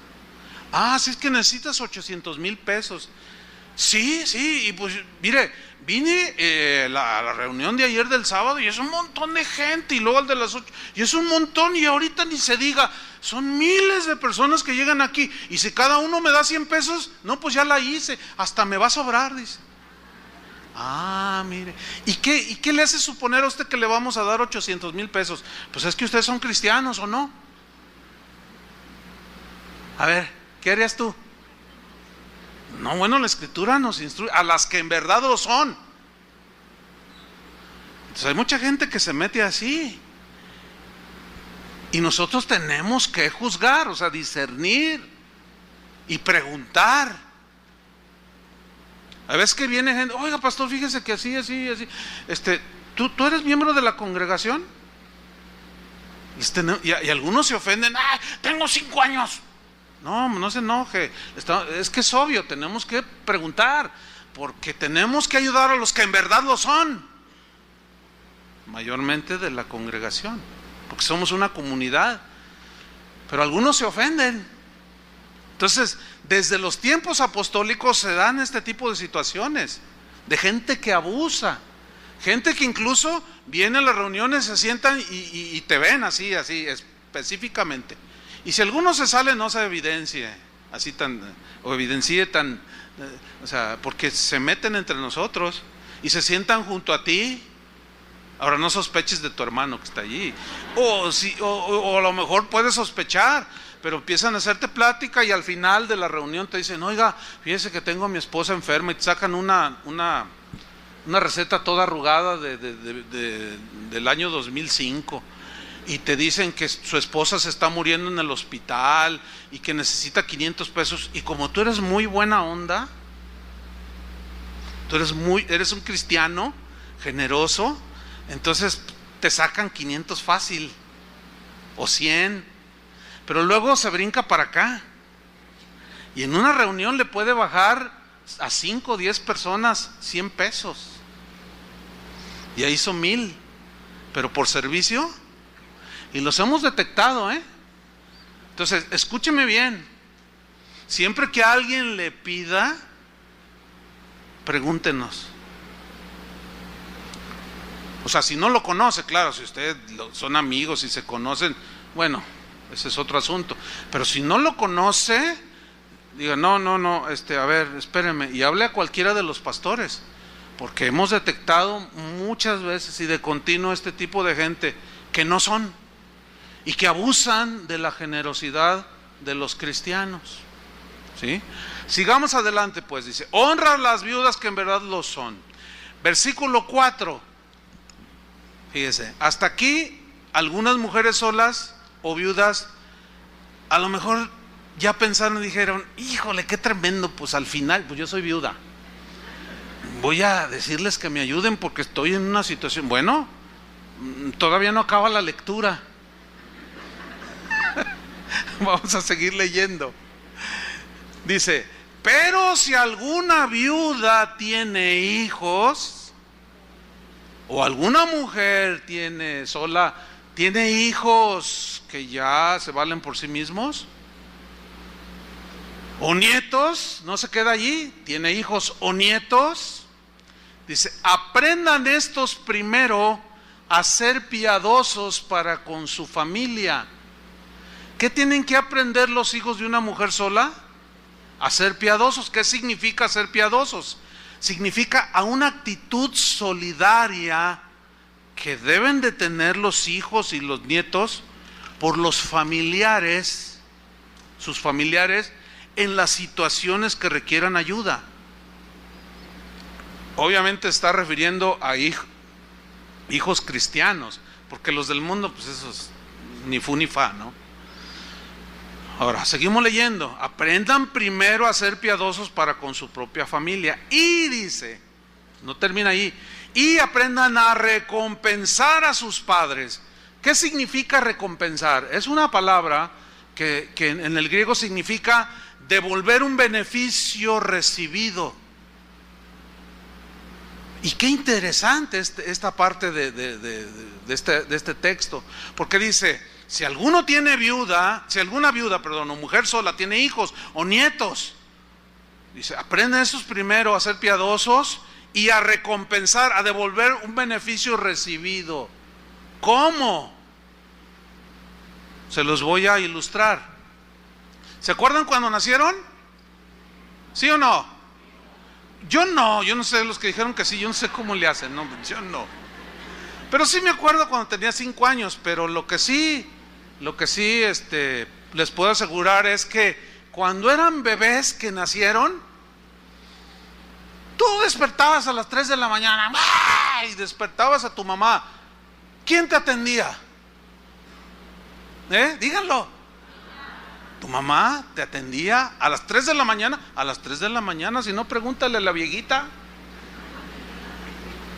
Si es que necesitas 800,000 pesos. Sí, y pues mire, vine a la reunión de ayer del sábado y es un montón de gente, y luego al de las 8 y es un montón, y ahorita ni se diga, son miles de personas que llegan aquí, y si cada uno me da 100 pesos, no, pues ya la hice, hasta me va a sobrar, dice. Mire, ¿y qué le hace suponer a usted que le vamos a dar 800,000 pesos? Pues es que ustedes son cristianos, ¿o no? A ver, ¿qué harías tú? No, bueno, la escritura nos instruye a las que en verdad lo son. Entonces hay mucha gente que se mete así, y nosotros tenemos que juzgar, o sea, discernir y preguntar. A veces que viene gente: oiga, pastor, fíjese que así. ¿Tú eres miembro de la congregación? Y algunos se ofenden: tengo 5 años. No se enoje, es que es obvio, tenemos que preguntar, porque tenemos que ayudar a los que en verdad lo son, mayormente de la congregación, porque somos una comunidad. Pero algunos se ofenden. Entonces, desde los tiempos apostólicos se dan este tipo de situaciones, de gente que abusa, gente que incluso viene a las reuniones, se sientan y te ven así específicamente, Y si alguno se sale, no se evidencie, así o evidencie o sea, porque se meten entre nosotros y se sientan junto a ti. Ahora no sospeches de tu hermano que está allí. O a lo mejor puedes sospechar, pero empiezan a hacerte plática y al final de la reunión te dicen, oiga, fíjese que tengo a mi esposa enferma, y te sacan una receta toda arrugada del año 2005. Y te dicen que su esposa se está muriendo en el hospital y que necesita 500 pesos. Y como tú eres muy buena onda, eres un cristiano generoso, entonces te sacan 500 fácil o 100. Pero luego se brinca para acá. Y en una reunión le puede bajar a 5 o 10 personas 100 pesos. Y ahí son 1000. Pero por servicio. Y los hemos detectado, Entonces, escúcheme bien. Siempre que alguien le pida, pregúntenos. O sea, si no lo conoce, claro, si ustedes son amigos y se conocen, bueno, ese es otro asunto. Pero si no lo conoce, diga, no, a ver, espéreme, y hable a cualquiera de los pastores, porque hemos detectado muchas veces y de continuo este tipo de gente que no son y que abusan de la generosidad de los cristianos. ¿Sí? Sigamos adelante, pues, dice, honra a las viudas que en verdad lo son. Versículo 4. Fíjese, hasta aquí algunas mujeres solas o viudas a lo mejor ya pensaron y dijeron, híjole, qué tremendo, pues al final, pues yo soy viuda, voy a decirles que me ayuden porque estoy en una situación. Bueno, todavía no acaba la lectura. Vamos a seguir leyendo. Dice, pero si alguna viuda tiene hijos, o alguna mujer tiene hijos que ya se valen por sí mismos, o nietos, no se queda allí, tiene hijos o nietos, dice, aprendan estos primero a ser piadosos para con su familia. ¿Qué tienen que aprender los hijos de una mujer sola? A ser piadosos. ¿Qué significa ser piadosos? Significa a una actitud solidaria que deben de tener los hijos y los nietos por los familiares, sus familiares, en las situaciones que requieran ayuda. Obviamente está refiriendo a hijos cristianos, porque los del mundo, pues esos ni fu ni fa, ¿no? Ahora, seguimos leyendo. Aprendan primero a ser piadosos para con su propia familia. Y dice, no termina ahí, y aprendan a recompensar a sus padres. ¿Qué significa recompensar? Es una palabra que en el griego significa devolver un beneficio recibido. Y qué interesante esta parte de este texto, porque dice, si alguna viuda, o mujer sola tiene hijos o nietos, dice, aprenden esos primero a ser piadosos y a recompensar, a devolver un beneficio recibido. ¿Cómo? Se los voy a ilustrar. ¿Se acuerdan cuando nacieron? ¿Sí o no? Yo no sé los que dijeron que sí, yo no sé cómo le hacen, no, yo no. Pero sí me acuerdo cuando tenía 5 años, pero lo que sí les puedo asegurar es que cuando eran bebés que nacieron, tú despertabas a las 3 de la mañana y despertabas a tu mamá. ¿Quién te atendía? Díganlo. ¿Tu mamá te atendía a las 3 de la mañana? A las 3 de la mañana, si no, pregúntale a la viejita.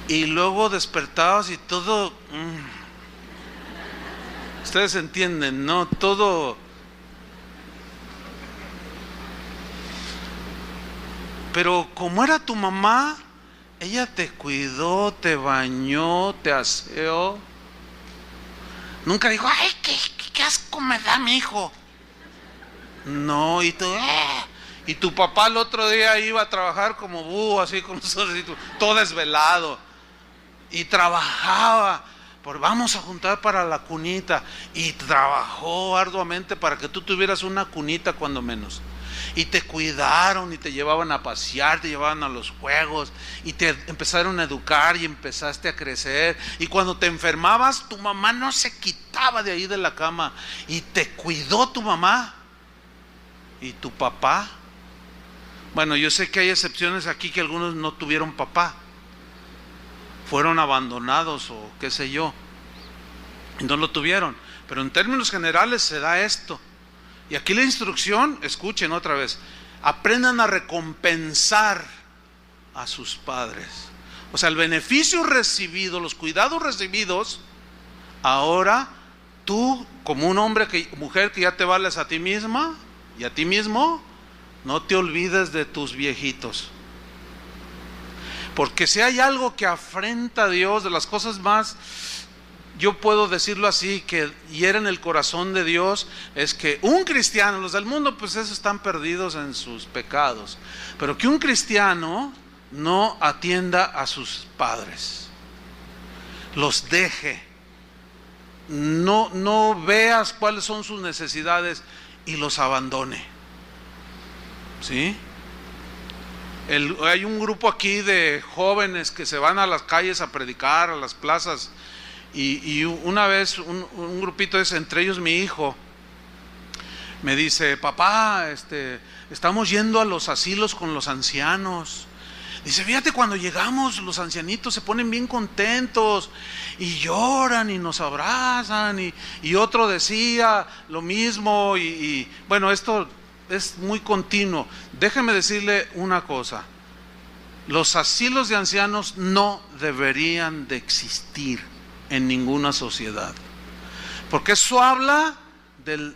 Y luego despertabas y todo... Ustedes entienden, ¿no? Todo... Pero como era tu mamá, ella te cuidó, te bañó, te aseó. Nunca dijo, ay, qué asco me da mi hijo. No, y tu papá el otro día iba a trabajar como búho, así con nosotros, todo desvelado. Y trabajaba, vamos a juntar para la cunita. Y trabajó arduamente para que tú tuvieras una cunita cuando menos. Y te cuidaron y te llevaban a pasear, te llevaban a los juegos y te empezaron a educar y empezaste a crecer. Y cuando te enfermabas, tu mamá no se quitaba de ahí de la cama y te cuidó tu mamá. ¿Y tu papá? Bueno, yo sé que hay excepciones aquí, que algunos no tuvieron papá, fueron abandonados o qué sé yo, y no lo tuvieron. Pero en términos generales se da esto. Y aquí la instrucción, escuchen otra vez, aprendan a recompensar a sus padres. O sea, el beneficio recibido, los cuidados recibidos, ahora tú, como un hombre, mujer que ya te vales a ti misma y a ti mismo, no te olvides de tus viejitos. Porque si hay algo que afrenta a Dios, de las cosas más, yo puedo decirlo así, que hieren el corazón de Dios, es que un cristiano, los del mundo pues esos están perdidos en sus pecados, pero que un cristiano no atienda a sus padres, los deje, no veas cuáles son sus necesidades y los abandone. ¿Sí? Hay un grupo aquí de jóvenes que se van a las calles a predicar, a las plazas, y una vez un grupito, entre ellos mi hijo, me dice: papá, estamos yendo a los asilos con los ancianos. Dice: fíjate, cuando llegamos los ancianitos se ponen bien contentos y lloran y nos abrazan, y otro decía lo mismo, y bueno, esto es muy continuo. Déjeme decirle una cosa: los asilos de ancianos no deberían de existir en ninguna sociedad, porque eso habla del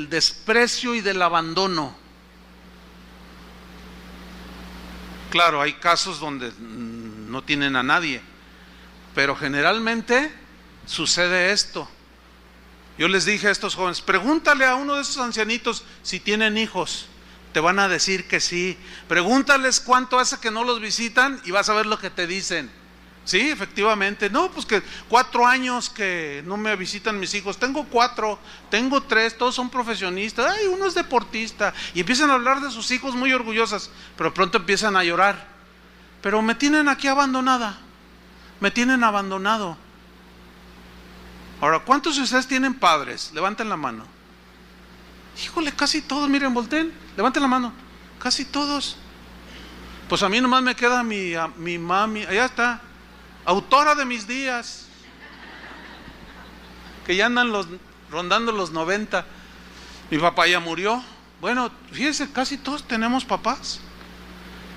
desprecio y del abandono. Claro, hay casos donde no tienen a nadie, pero generalmente sucede esto. Yo les dije a estos jóvenes: pregúntale a uno de esos ancianitos si tienen hijos, te van a decir que sí. Pregúntales cuánto hace que no los visitan y vas a ver lo que te dicen. Sí, efectivamente. No, pues que 4 años que no me visitan mis hijos. Tengo 4, tengo 3, todos son profesionistas. Ay, uno es deportista. Y empiezan a hablar de sus hijos muy orgullosas, pero pronto empiezan a llorar. Pero me tienen aquí abandonada, me tienen abandonado. Ahora, ¿cuántos de ustedes tienen padres? Levanten la mano. Híjole, casi todos. Miren, volteen, levanten la mano. Casi todos. Pues a mí nomás me queda mi mami, allá está, autora de mis días, que ya andan rondando los 90. Mi papá ya murió. Bueno, fíjense, casi todos tenemos papás.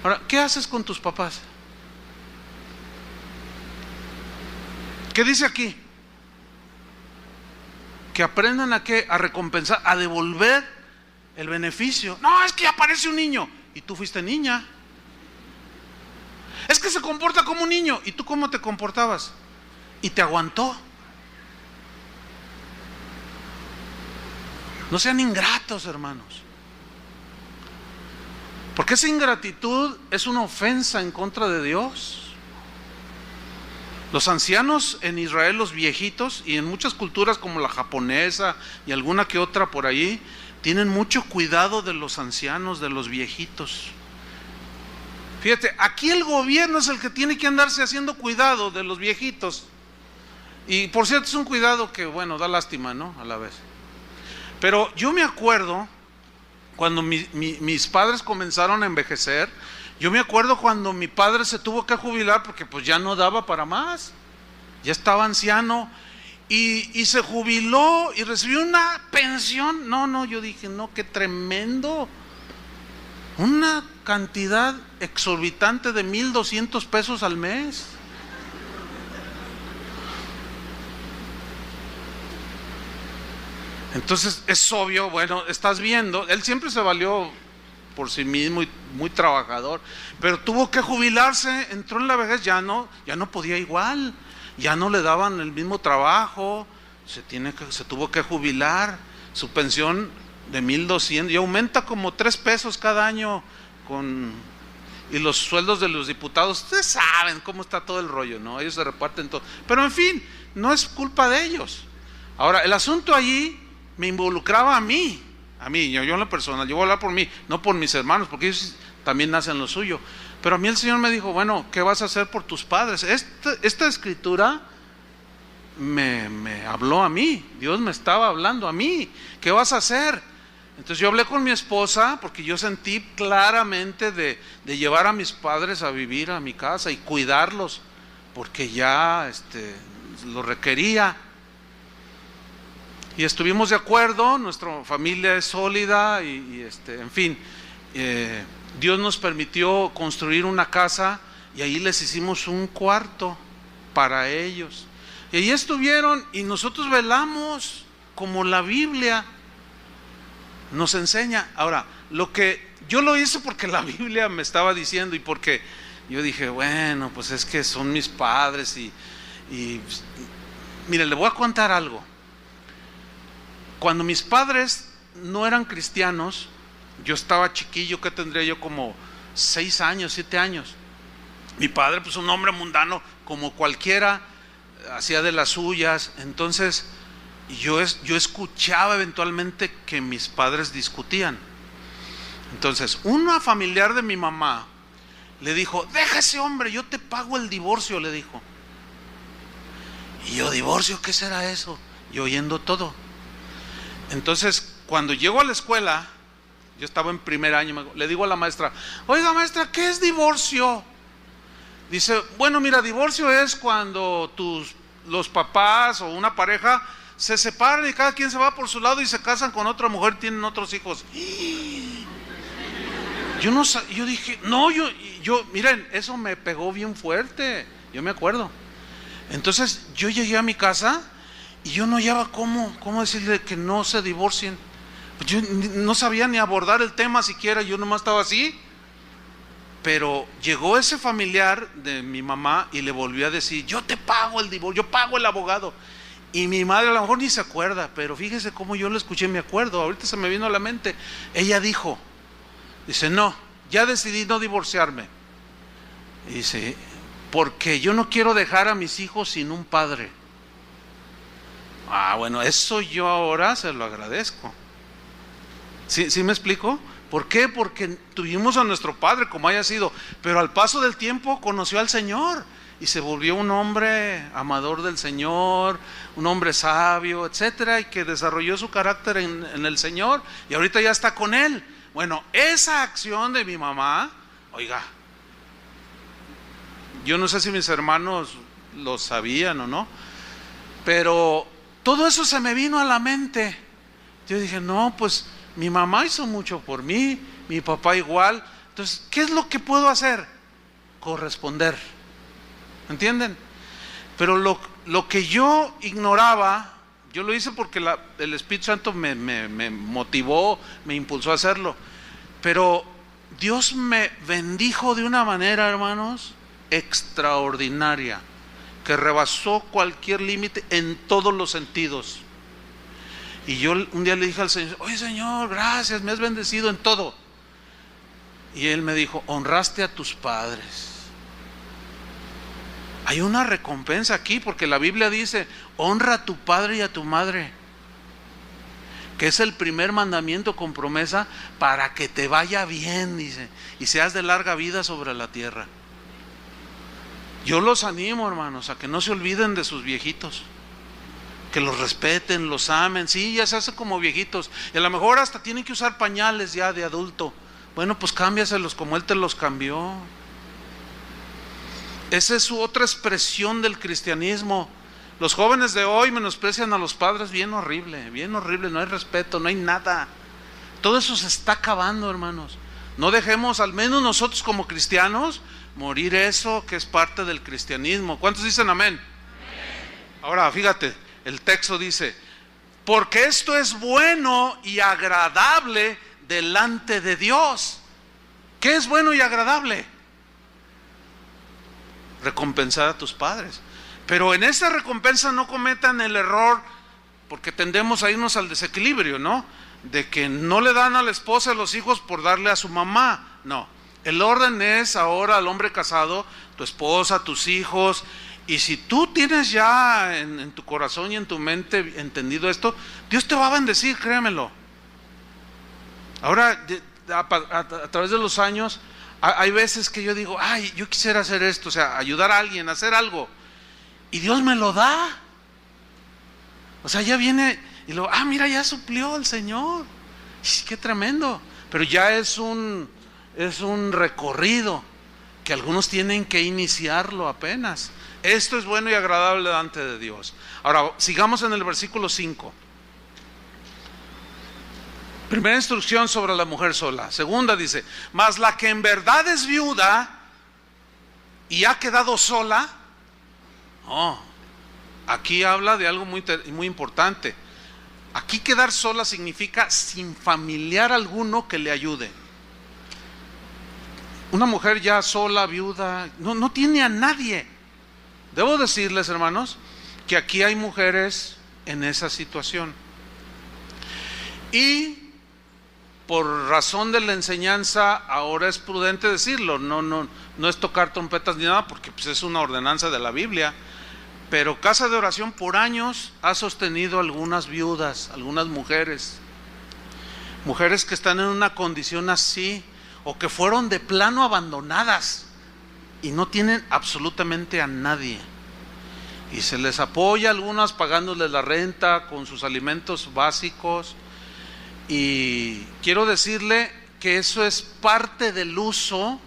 Ahora, ¿qué haces con tus papás? ¿Qué dice aquí? Que aprendan a qué, a recompensar, a devolver el beneficio. No, es que aparece un niño y tú fuiste niña. Es que se comporta como un niño y tú cómo te comportabas, y te aguantó. No sean ingratos, hermanos, porque esa ingratitud es una ofensa en contra de Dios. Los ancianos en Israel, los viejitos, y en muchas culturas como la japonesa y alguna que otra por ahí, tienen mucho cuidado de los ancianos, de los viejitos. Fíjate, aquí el gobierno es el que tiene que andarse haciendo cuidado de los viejitos. Y por cierto, es un cuidado que, bueno, da lástima, ¿no? A la vez. Pero yo me acuerdo cuando mis padres comenzaron a envejecer. Yo me acuerdo cuando mi padre se tuvo que jubilar porque pues ya no daba para más. Ya estaba anciano y se jubiló y recibió una pensión. No, yo dije: no, qué tremendo. Una cantidad exorbitante de 1,200 pesos al mes. Entonces es obvio, bueno, estás viendo, él siempre se valió por sí mismo y muy trabajador, pero tuvo que jubilarse, entró en la vejez, ya no podía igual, ya no le daban el mismo trabajo, se tuvo que jubilar. Su pensión de 1,200 y aumenta como 3 pesos cada año y los sueldos de los diputados, ustedes saben cómo está todo el rollo, ¿no? Ellos se reparten todo, pero en fin, no es culpa de ellos. Ahora, el asunto allí me involucraba a mí, yo en lo personal, yo voy a hablar por mí, no por mis hermanos, porque ellos también nacen lo suyo. Pero a mí el Señor me dijo, bueno, ¿qué vas a hacer por tus padres? Esta escritura me habló a mí, Dios me estaba hablando a mí, ¿qué vas a hacer? Entonces yo hablé con mi esposa, porque yo sentí claramente de llevar a mis padres a vivir a mi casa y cuidarlos, porque ya lo requería. Y estuvimos de acuerdo, nuestra familia es sólida en fin, Dios nos permitió construir una casa y ahí les hicimos un cuarto para ellos. Y ahí estuvieron y nosotros velamos como la Biblia nos enseña. Ahora, yo lo hice porque la Biblia me estaba diciendo y porque yo dije, bueno, pues es que son mis padres y mire, le voy a contar algo. Cuando mis padres no eran cristianos, yo estaba chiquillo, que tendría yo como 6 años, 7 años. Mi padre, pues un hombre mundano como cualquiera, hacía de las suyas. Entonces yo escuchaba eventualmente que mis padres discutían. Entonces una familiar de mi mamá le dijo, deja ese hombre, yo te pago el divorcio, le dijo. Y yo, ¿divorcio? ¿Qué será eso? Yo oyendo todo. Entonces cuando llego a la escuela, yo estaba en primer año, le digo a la maestra, oiga maestra, ¿qué es divorcio? Dice, bueno mira, divorcio es cuando los papás o una pareja se separan y cada quien se va por su lado y se casan con otra mujer y tienen otros hijos. Yo dije, no, miren, eso me pegó bien fuerte, yo me acuerdo. Entonces yo llegué a mi casa y yo no hallaba cómo decirle que no se divorcien. Yo no sabía ni abordar el tema siquiera, yo nomás estaba así. Pero llegó ese familiar de mi mamá y le volvió a decir, yo te pago el divorcio, yo pago el abogado. Y mi madre a lo mejor ni se acuerda, pero fíjese cómo yo lo escuché, me acuerdo, ahorita se me vino a la mente. Ella dice, no, ya decidí no divorciarme. Dice, porque yo no quiero dejar a mis hijos sin un padre. Bueno, eso yo ahora se lo agradezco. ¿Sí me explico? ¿Por qué? Porque tuvimos a nuestro padre como haya sido, pero al paso del tiempo conoció al Señor y se volvió un hombre amador del Señor, un hombre sabio, etcétera, y que desarrolló su carácter en el Señor y ahorita ya está con Él. Bueno, esa acción de mi mamá, oiga, yo no sé si mis hermanos lo sabían o no, pero todo eso se me vino a la mente. Yo dije, no, pues mi mamá hizo mucho por mí, mi papá igual. Entonces, ¿qué es lo que puedo hacer? Corresponder. ¿Entienden? Pero lo que yo ignoraba, yo lo hice porque el Espíritu Santo me motivó, me impulsó a hacerlo. Pero Dios me bendijo de una manera, hermanos, extraordinaria, que rebasó cualquier límite en todos los sentidos. Y yo un día le dije al Señor, oye Señor, gracias, me has bendecido en todo. Y Él me dijo, honraste a tus padres. Hay una recompensa aquí, porque la Biblia dice, honra a tu padre y a tu madre, que es el primer mandamiento con promesa para que te vaya bien, dice, y seas de larga vida sobre la tierra. Yo los animo, hermanos, a que no se olviden de sus viejitos, que los respeten, los amen. Sí, ya se hacen como viejitos y a lo mejor hasta tienen que usar pañales ya de adulto. Bueno, pues cámbiaselos como Él te los cambió. Esa es su otra expresión del cristianismo. Los jóvenes de hoy menosprecian a los padres bien horrible, no hay respeto, no hay nada. Todo eso se está acabando, hermanos. No dejemos, al menos nosotros como cristianos, morir eso que es parte del cristianismo. ¿Cuántos dicen amén? Ahora, fíjate, el texto dice, porque esto es bueno y agradable delante de Dios. ¿Qué es bueno y agradable? Recompensar a tus padres. Pero en esta recompensa no cometan el error, porque tendemos a irnos al desequilibrio, ¿no? De que no le dan a la esposa a los hijos por darle a su mamá. No, el orden es ahora al hombre casado, tu esposa, tus hijos, Y si tú tienes ya en tu corazón y en tu mente entendido esto, Dios te va a bendecir, créemelo. Ahora, a través de los años, hay veces que yo digo, ay, yo quisiera hacer esto, o sea, ayudar a alguien, hacer algo, y Dios me lo da. O sea, ya viene y luego, mira, ya suplió el Señor. Qué tremendo. Pero ya es un recorrido que algunos tienen que iniciarlo apenas. Esto es bueno y agradable delante de Dios. Ahora, sigamos en el versículo 5. Primera instrucción sobre la mujer sola. Segunda dice, mas la que en verdad es viuda y ha quedado sola. Aquí habla de algo muy importante. Aquí quedar sola significa sin familiar alguno que le ayude. Una mujer ya sola, viuda, no tiene a nadie. Debo decirles, hermanos, que aquí hay mujeres en esa situación. Y por razón de la enseñanza, ahora es prudente decirlo. No es tocar trompetas ni nada, porque pues es una ordenanza de la Biblia. Pero Casa de Oración por años ha sostenido algunas viudas, algunas mujeres que están en una condición así, o que fueron de plano abandonadas y no tienen absolutamente a nadie, y se les apoya a algunas pagándoles la renta con sus alimentos básicos. Y quiero decirle que eso es parte del uso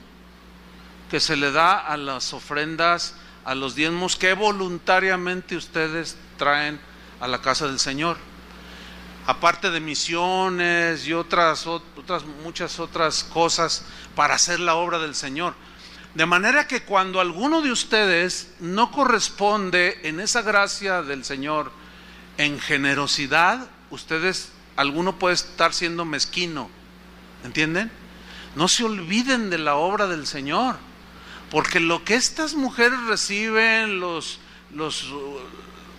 que se le da a las ofrendas, a los diezmos que voluntariamente ustedes traen a la casa del Señor, aparte de misiones y muchas otras cosas para hacer la obra del Señor. De manera que cuando alguno de ustedes no corresponde en esa gracia del Señor en generosidad, alguno puede estar siendo mezquino, ¿entienden? No se olviden de la obra del Señor, porque lo que estas mujeres reciben, los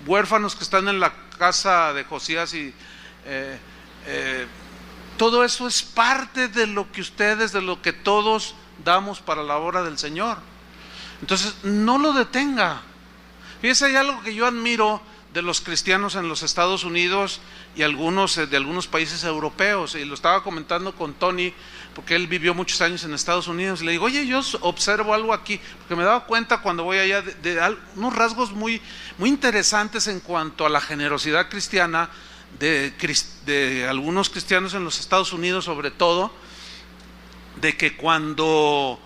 huérfanos que están en la casa de Josías, y todo eso es parte de lo que todos damos para la obra del Señor. Entonces, no lo detenga. Fíjese, hay algo que yo admiro de los cristianos en los Estados Unidos y de algunos países europeos, y lo estaba comentando con Tony, porque él vivió muchos años en Estados Unidos, y le digo, oye, yo observo algo aquí, porque me daba cuenta cuando voy allá de unos rasgos muy, muy interesantes en cuanto a la generosidad cristiana de algunos cristianos en los Estados Unidos, sobre todo, de que cuando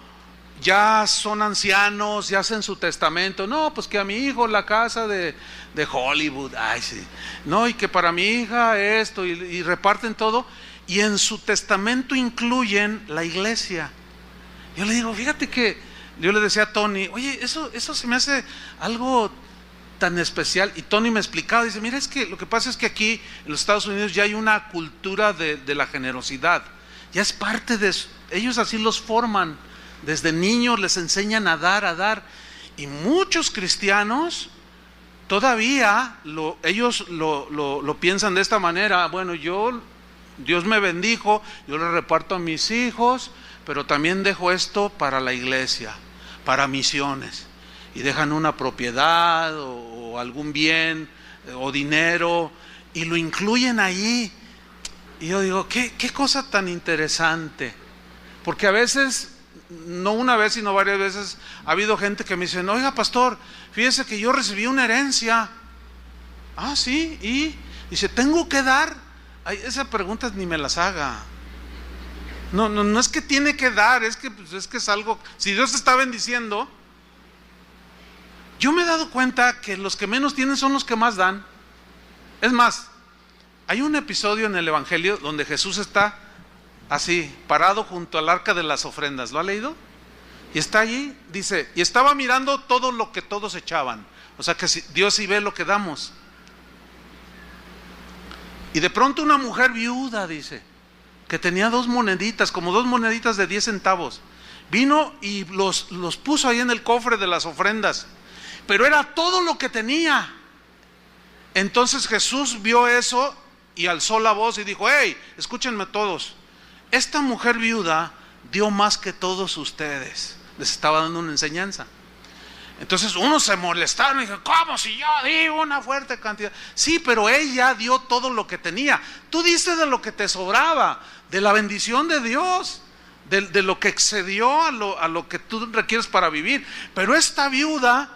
ya son ancianos, ya hacen su testamento, no, pues que a mi hijo la casa de Hollywood, ay sí, no, y que para mi hija esto, y reparten todo, y en su testamento incluyen la iglesia. Yo le digo, fíjate que, yo le decía a Tony, oye, eso se me hace algo tan especial, y Tony me explicaba, dice, mira, es que lo que pasa es que aquí en los Estados Unidos ya hay una cultura de la generosidad, ya es parte de eso, ellos así los forman, desde niños les enseñan a dar, y muchos cristianos todavía ellos lo piensan de esta manera, bueno, Dios me bendijo, yo le reparto a mis hijos, pero también dejo esto para la iglesia, para misiones, y dejan una propiedad o algún bien o dinero y lo incluyen ahí. Y yo digo, qué cosa tan interesante, porque a veces, no una vez sino varias veces, ha habido gente que me dice, oiga pastor, fíjese que yo recibí una herencia. Ah, sí, y dice, ¿tengo que dar? Ay, esa pregunta ni me las haga. No es que tiene que dar, es que es algo, si Dios te está bendiciendo. Yo me he dado cuenta que los que menos tienen son los que más dan. Es más, hay un episodio en el Evangelio donde Jesús está así, parado junto al arca de las ofrendas. ¿Lo ha leído? Y está allí, dice, y estaba mirando todo lo que todos echaban. O sea que Dios sí ve lo que damos. Y de pronto una mujer viuda, dice, que tenía 2 moneditas, como 2 moneditas de 10 centavos, vino y los puso ahí en el cofre de las ofrendas, pero era todo lo que tenía. Entonces Jesús vio eso y alzó la voz y dijo, hey, escúchenme todos, esta mujer viuda dio más que todos ustedes. Les estaba dando una enseñanza. Entonces uno se molestaron y dijo, ¿cómo si yo di una fuerte cantidad? Sí, pero ella dio todo lo que tenía. Tú diste de lo que te sobraba, de la bendición de Dios, de lo que excedió a lo que tú requieres para vivir. Pero esta viuda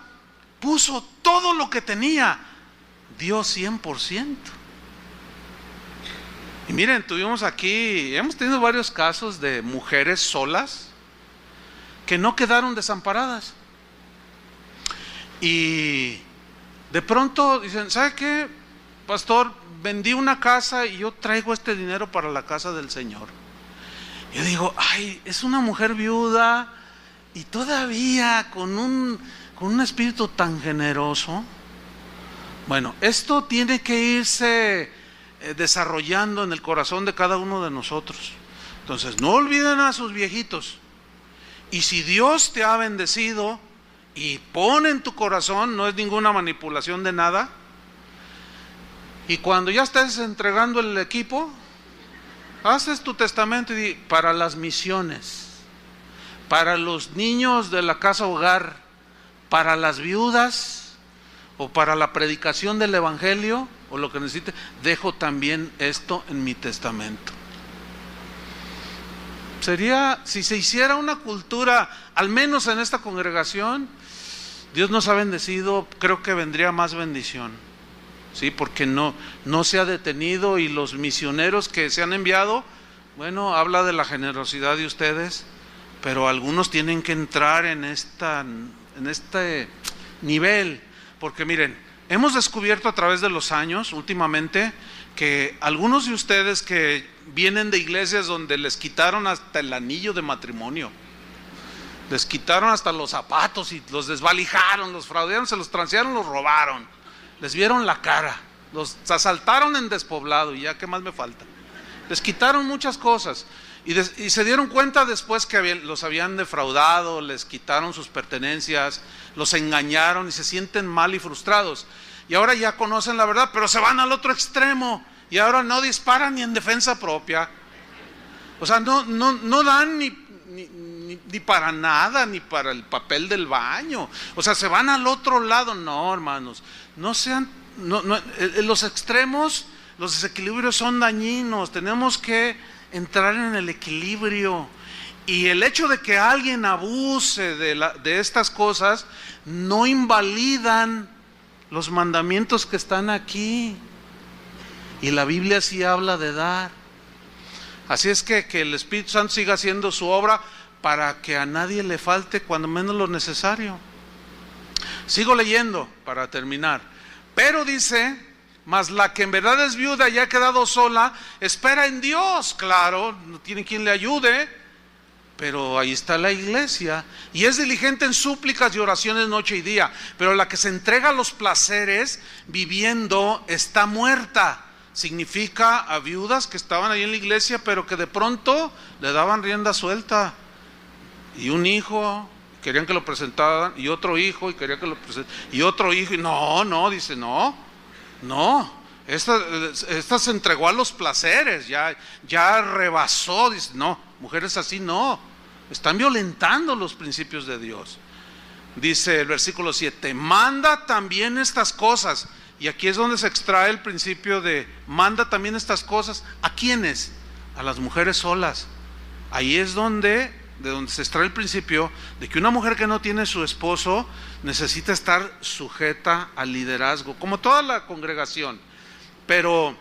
puso todo lo que tenía, dio 100%. Y miren, hemos tenido varios casos de mujeres solas que no quedaron desamparadas. Y de pronto dicen, ¿sabe qué, pastor? Vendí una casa y yo traigo este dinero para la casa del Señor. Yo digo, ay, es una mujer viuda y todavía con un espíritu tan generoso. Bueno, esto tiene que irse desarrollando en el corazón de cada uno de nosotros. Entonces, no olviden a sus viejitos. Y si Dios te ha bendecido y pone en tu corazón, no es ninguna manipulación de nada, y cuando ya estés entregando el equipo, haces tu testamento y di, para las misiones, para los niños de la casa hogar, para las viudas, o para la predicación del evangelio, o lo que necesite, dejo también esto en mi testamento. Sería, si se hiciera una cultura, al menos en esta congregación, Dios nos ha bendecido, creo que vendría más bendición, ¿sí? Porque no se ha detenido, y los misioneros que se han enviado, bueno, habla de la generosidad de ustedes, pero algunos tienen que entrar en este nivel, porque miren, hemos descubierto a través de los años, últimamente, que algunos de ustedes que vienen de iglesias donde les quitaron hasta el anillo de matrimonio, les quitaron hasta los zapatos y los desvalijaron, los fraudearon, se los transearon, los robaron, les vieron la cara, los asaltaron en despoblado, y ya, ¿qué más me falta? Les quitaron muchas cosas, y se dieron cuenta después que los habían defraudado, les quitaron sus pertenencias, los engañaron y se sienten mal y frustrados. Y ahora ya conocen la verdad, pero se van al otro extremo, y ahora no disparan ni en defensa propia. O sea, no dan ni para nada, ni para el papel del baño. O sea, se van al otro lado. No, hermanos, los extremos, los desequilibrios son dañinos. Tenemos que entrar en el equilibrio. Y el hecho de que alguien abuse de estas cosas no invalidan los mandamientos que están aquí. Y la Biblia sí habla de dar. Así es que el Espíritu Santo siga haciendo su obra para que a nadie le falte cuando menos lo necesario. Sigo leyendo para terminar. Pero dice, mas la que en verdad es viuda y ha quedado sola, espera en Dios. Claro, no tiene quien le ayude, pero ahí está la iglesia. Y es diligente en súplicas y oraciones noche y día. Pero la que se entrega a los placeres viviendo está muerta. Significa a viudas que estaban ahí en la iglesia, pero que de pronto le daban rienda suelta. Y un hijo, querían que lo presentaran, y otro hijo, y querían que lo presentaran, y otro hijo, y dice, esta se entregó a los placeres, ya rebasó, dice, no, mujeres así no, están violentando los principios de Dios. Dice el versículo 7, manda también estas cosas. Y aquí es donde se extrae el principio de manda también estas cosas. ¿A quiénes? A las mujeres solas. Ahí es de donde se extrae el principio de que una mujer que no tiene su esposo necesita estar sujeta al liderazgo, como toda la congregación, pero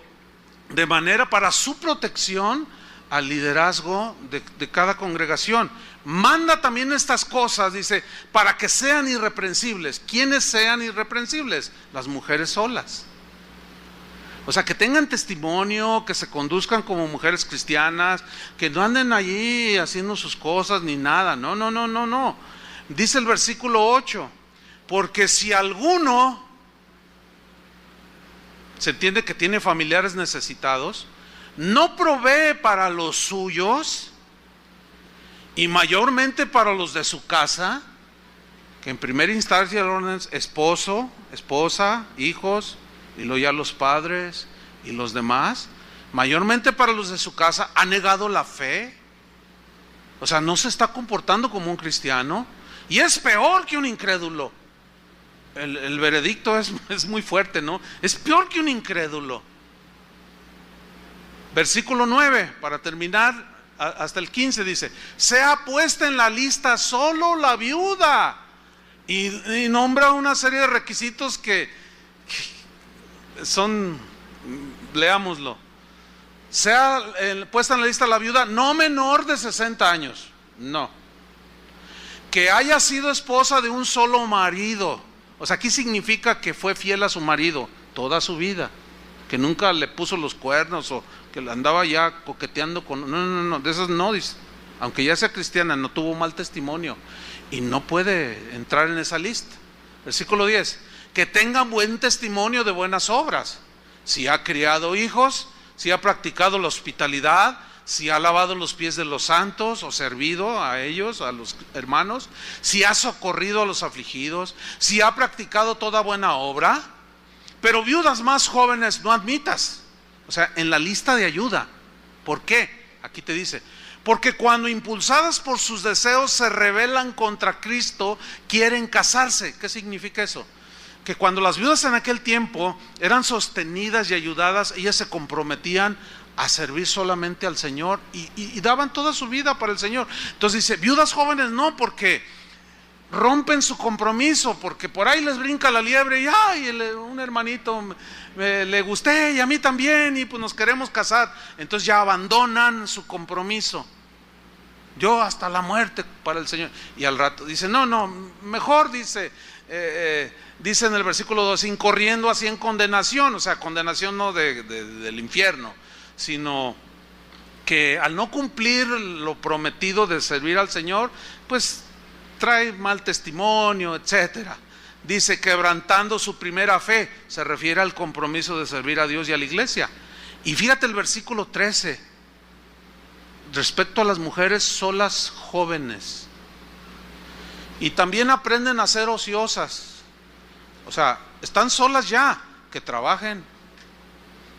de manera para su protección al liderazgo de cada congregación. Manda también estas cosas, dice, para que sean irreprensibles. ¿Quiénes sean irreprensibles? Las mujeres solas. O sea, que tengan testimonio, que se conduzcan como mujeres cristianas, que no anden allí haciendo sus cosas ni nada. No. Dice el versículo 8, porque si alguno, se entiende que tiene familiares necesitados, no provee para los suyos, y mayormente para los de su casa, que en primera instancia es esposo, esposa, hijos, y luego ya los padres y los demás, mayormente para los de su casa, ha negado la fe. O sea, no se está comportando como un cristiano, y es peor que un incrédulo. el veredicto es muy fuerte, ¿no? Es peor que un incrédulo. Versículo 9, para terminar, hasta el 15 dice: sea puesta en la lista solo la viuda. Y nombra una serie de requisitos que son, leámoslo. Sea puesta en la lista la viuda no menor de 60 años. No. Que haya sido esposa de un solo marido. O sea, aquí significa que fue fiel a su marido toda su vida, que nunca le puso los cuernos o que andaba ya coqueteando con... No, de esas no, dice. Aunque ya sea cristiana, no tuvo mal testimonio y no puede entrar en esa lista. Versículo 10, que tenga buen testimonio de buenas obras. Si ha criado hijos, si ha practicado la hospitalidad, si ha lavado los pies de los santos o servido a ellos, a los hermanos, si ha socorrido a los afligidos, si ha practicado toda buena obra. Pero viudas más jóvenes no admitas, o sea, en la lista de ayuda. ¿Por qué? Aquí te dice: porque cuando impulsadas por sus deseos se rebelan contra Cristo, quieren casarse. ¿Qué significa eso? Que cuando las viudas en aquel tiempo eran sostenidas y ayudadas, ellas se comprometían a servir solamente al Señor y daban toda su vida para el Señor. Entonces dice, viudas jóvenes no, porque rompen su compromiso, porque por ahí les brinca la liebre y ay, un hermanito le gusté y a mí también y pues nos queremos casar. Entonces ya abandonan su compromiso. Yo hasta la muerte para el Señor. Y al rato dice, no, mejor dice en el versículo 2, incorriendo así en condenación. O sea, condenación no del infierno, sino que al no cumplir lo prometido de servir al Señor, pues trae mal testimonio, etcétera. Dice, quebrantando su primera fe, se refiere al compromiso de servir a Dios y a la iglesia. Y fíjate el versículo 13, respecto a las mujeres solas jóvenes. Y también aprenden a ser ociosas. O sea, están solas ya, que trabajen,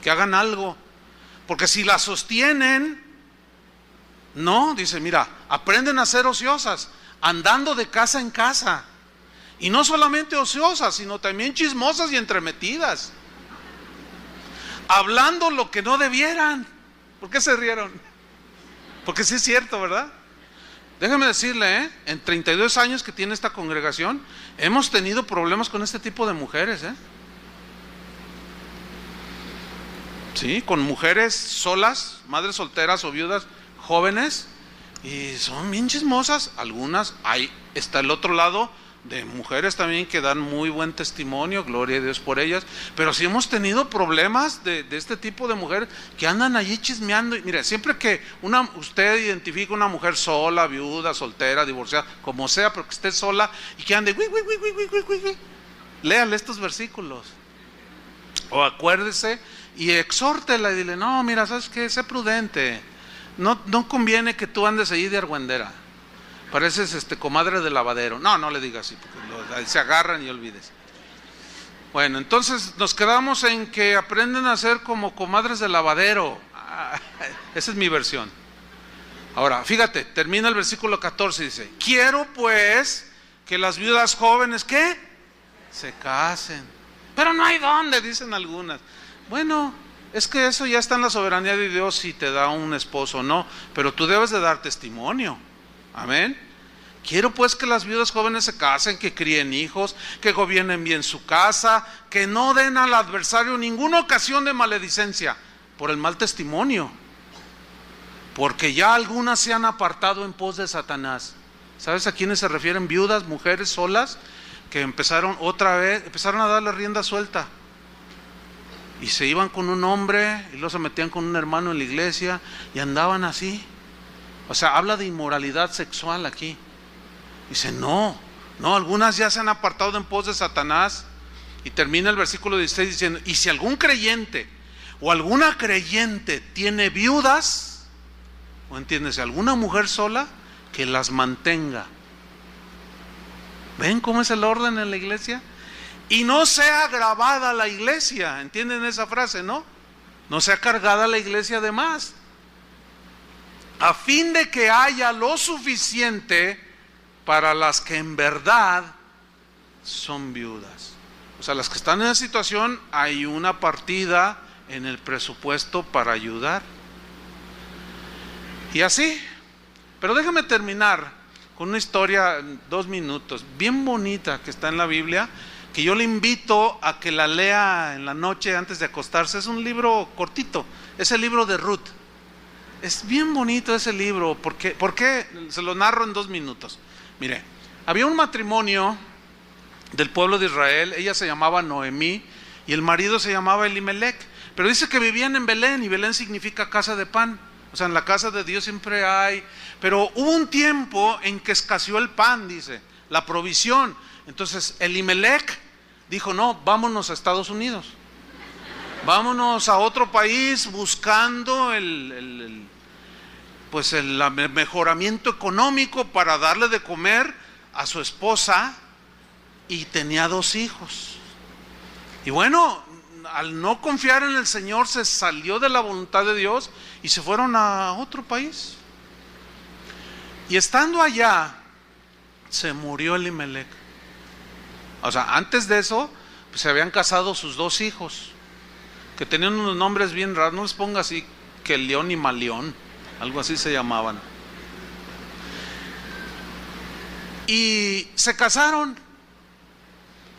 que hagan algo. Porque si las sostienen, no, dice, mira, aprenden a ser ociosas, andando de casa en casa. Y no solamente ociosas, sino también chismosas y entremetidas, hablando lo que no debieran. ¿Por qué se rieron? Porque sí es cierto, ¿verdad? Déjeme decirle, en 32 años que tiene esta congregación, hemos tenido problemas con este tipo de mujeres, Sí, con mujeres solas, madres solteras o viudas jóvenes, y son bien chismosas. Algunas, ahí está el otro lado de mujeres también que dan muy buen testimonio, gloria a Dios por ellas. Pero sí hemos tenido problemas de este tipo de mujeres que andan allí chismeando. Y mire, siempre que usted identifica una mujer sola, viuda, soltera, divorciada, como sea, pero que esté sola y que ande, léale estos versículos. O acuérdese y exhórtela y dile, no, mira, ¿sabes qué? Sé prudente. No conviene que tú andes allí de argüendera. Pareces comadre de lavadero. No le digas así, porque se agarran y olvides. Bueno, entonces nos quedamos en que aprenden a ser como comadres de lavadero. Esa es mi versión. Ahora, fíjate, termina el versículo 14 y dice, quiero pues que las viudas jóvenes, ¿qué? Se casen. Pero no hay dónde, dicen algunas. Bueno, es que eso ya está en la soberanía de Dios si te da un esposo o no, pero tú debes de dar testimonio. Amén. Quiero pues que las viudas jóvenes se casen, que críen hijos, que gobiernen bien su casa, que no den al adversario ninguna ocasión de maledicencia por el mal testimonio, porque ya algunas se han apartado en pos de Satanás. ¿Sabes a quiénes se refieren? Viudas, mujeres solas, que empezaron a darle rienda suelta. Y se iban con un hombre y luego se metían con un hermano en la iglesia y andaban así. O sea, habla de inmoralidad sexual aquí. Dice, no, algunas ya se han apartado en pos de Satanás. Y termina el versículo 16 diciendo, y si algún creyente o alguna creyente tiene viudas, o entiendes, alguna mujer sola, que las mantenga. ¿Ven cómo es el orden en la iglesia? Y no sea grabada la iglesia, ¿entienden esa frase, no? No sea cargada la iglesia de más, a fin de que haya lo suficiente para las que en verdad son viudas. O sea, las que están en esa situación, hay una partida en el presupuesto para ayudar. Y así. Pero déjame terminar con una historia, 2 minutos, bien bonita, que está en la Biblia, que yo le invito a que la lea en la noche antes de acostarse. Es un libro cortito, es el libro de Ruth. Es bien bonito ese libro. ¿Por qué? Se lo narro en 2 minutos. Mire, había un matrimonio del pueblo de Israel. Ella se llamaba Noemí y el marido se llamaba Elimelec. Pero dice que vivían en Belén, y Belén significa casa de pan. O sea, en la casa de Dios siempre hay. Pero hubo un tiempo en que escaseó el pan, dice, la provisión. Entonces Elimelec dijo: no, vámonos a Estados Unidos. Vámonos a otro país buscando el mejoramiento económico para darle de comer a su esposa, y tenía 2 hijos. Y bueno, al no confiar en el Señor, se salió de la voluntad de Dios y se fueron a otro país. Y estando allá, se murió Elimelec. O sea, antes de eso, pues, se habían casado sus 2 hijos, que tenían unos nombres bien raros. No les ponga así, que León y Malión, algo así se llamaban. Y se casaron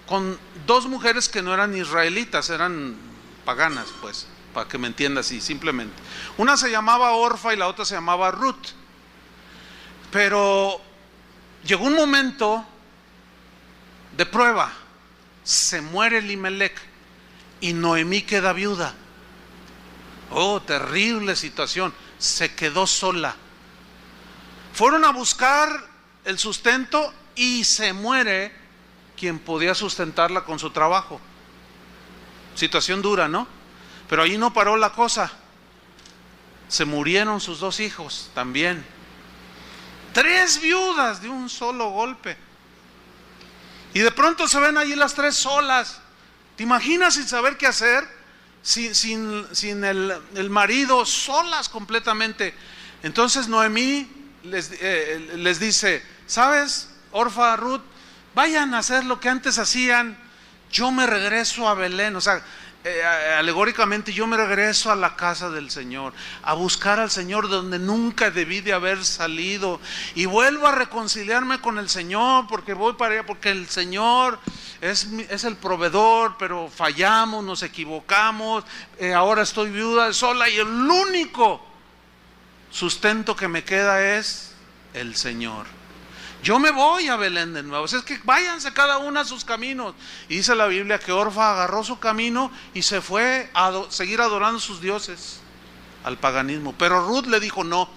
con 2 mujeres que no eran israelitas, eran paganas, pues, para que me entienda así, simplemente. Una se llamaba Orfa y la otra se llamaba Ruth. Pero llegó un momento de prueba. Se muere Elimelec y Noemí queda viuda. Oh, terrible situación. Se quedó sola. Fueron a buscar el sustento y se muere quien podía sustentarla con su trabajo. Situación dura, ¿no? Pero ahí no paró la cosa. Se murieron sus 2 hijos también. 3 viudas de un solo golpe. Y de pronto se ven allí las 3 solas. ¿Te imaginas, sin saber qué hacer? Sin el marido, solas completamente. Entonces Noemí les dice: ¿sabes, Orfa, Ruth? Vayan a hacer lo que antes hacían. Yo me regreso a Belén. O sea, alegóricamente, yo me regreso a la casa del Señor, a buscar al Señor donde nunca debí de haber salido, y vuelvo a reconciliarme con el Señor, porque voy para allá, porque el Señor es el proveedor, pero fallamos, nos equivocamos, ahora estoy viuda, sola, y el único sustento que me queda es el Señor. Yo me voy a Belén de nuevo. O sea, es que váyanse cada una a sus caminos. Y dice la Biblia que Orfa agarró su camino y se fue a seguir adorando sus dioses, al paganismo. Pero Ruth le dijo: no,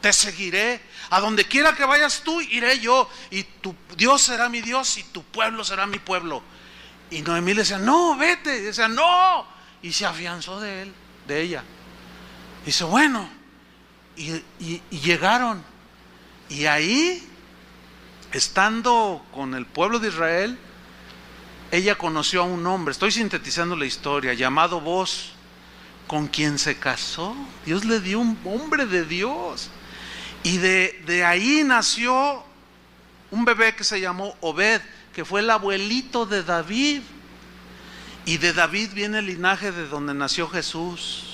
te seguiré. A donde quiera que vayas tú, iré yo. Y tu Dios será mi Dios y tu pueblo será mi pueblo. Y Noemí le decía: no, vete. Y decía: no. Y se afianzó de ella. Y dice: bueno. Y llegaron. Y ahí, estando con el pueblo de Israel, ella conoció a un hombre, estoy sintetizando la historia, llamado Boz, con quien se casó. Dios le dio un hombre de Dios. Y de ahí nació un bebé que se llamó Obed, que fue el abuelito de David. Y de David viene el linaje de donde nació Jesús.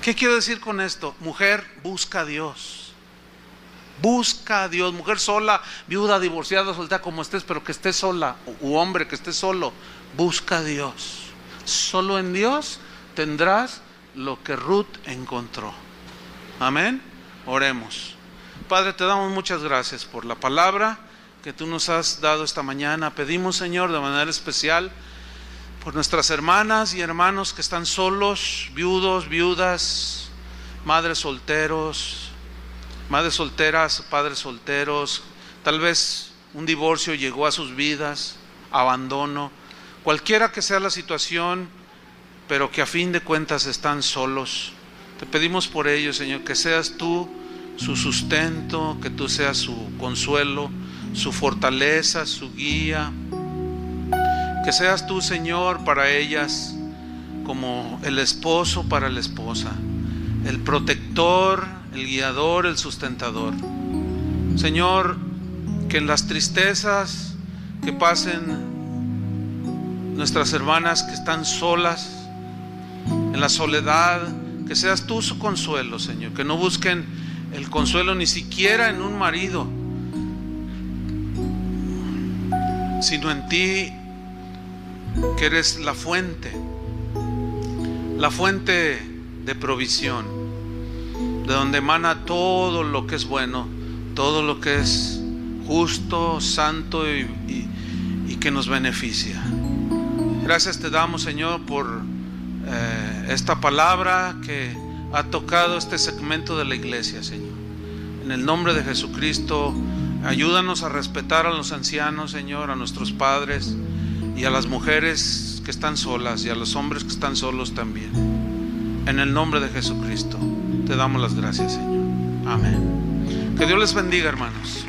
¿Qué quiero decir con esto? Mujer, busca a Dios. Busca a Dios. Mujer sola, viuda, divorciada, soltera, como estés, pero que estés sola, u hombre que estés solo, busca a Dios. Solo en Dios tendrás lo que Ruth encontró. Amén. Oremos. Padre, te damos muchas gracias por la palabra que tú nos has dado esta mañana. Pedimos, Señor, de manera especial por nuestras hermanas y hermanos que están solos, viudos, viudas, madres solteras, padres solteros. Tal vez un divorcio llegó a sus vidas, abandono, cualquiera que sea la situación, pero que a fin de cuentas están solos. Te pedimos por ellos, Señor, que seas tú su sustento, que tú seas su consuelo, su fortaleza, su guía. Que seas tú, Señor, para ellas como el esposo para la esposa, el protector, el guiador, el sustentador. Señor, que en las tristezas, que pasen nuestras hermanas que están solas, en la soledad, que seas tú su consuelo, Señor, que no busquen el consuelo ni siquiera en un marido, sino en ti, que eres la fuente de provisión, de donde emana todo lo que es bueno, todo lo que es justo, santo y que nos beneficia. Gracias te damos, Señor, por esta palabra que ha tocado este segmento de la iglesia, Señor. En el nombre de Jesucristo, ayúdanos a respetar a los ancianos, Señor, a nuestros padres y a las mujeres que están solas y a los hombres que están solos también. En el nombre de Jesucristo te damos las gracias, Señor. Amén. Que Dios les bendiga, hermanos.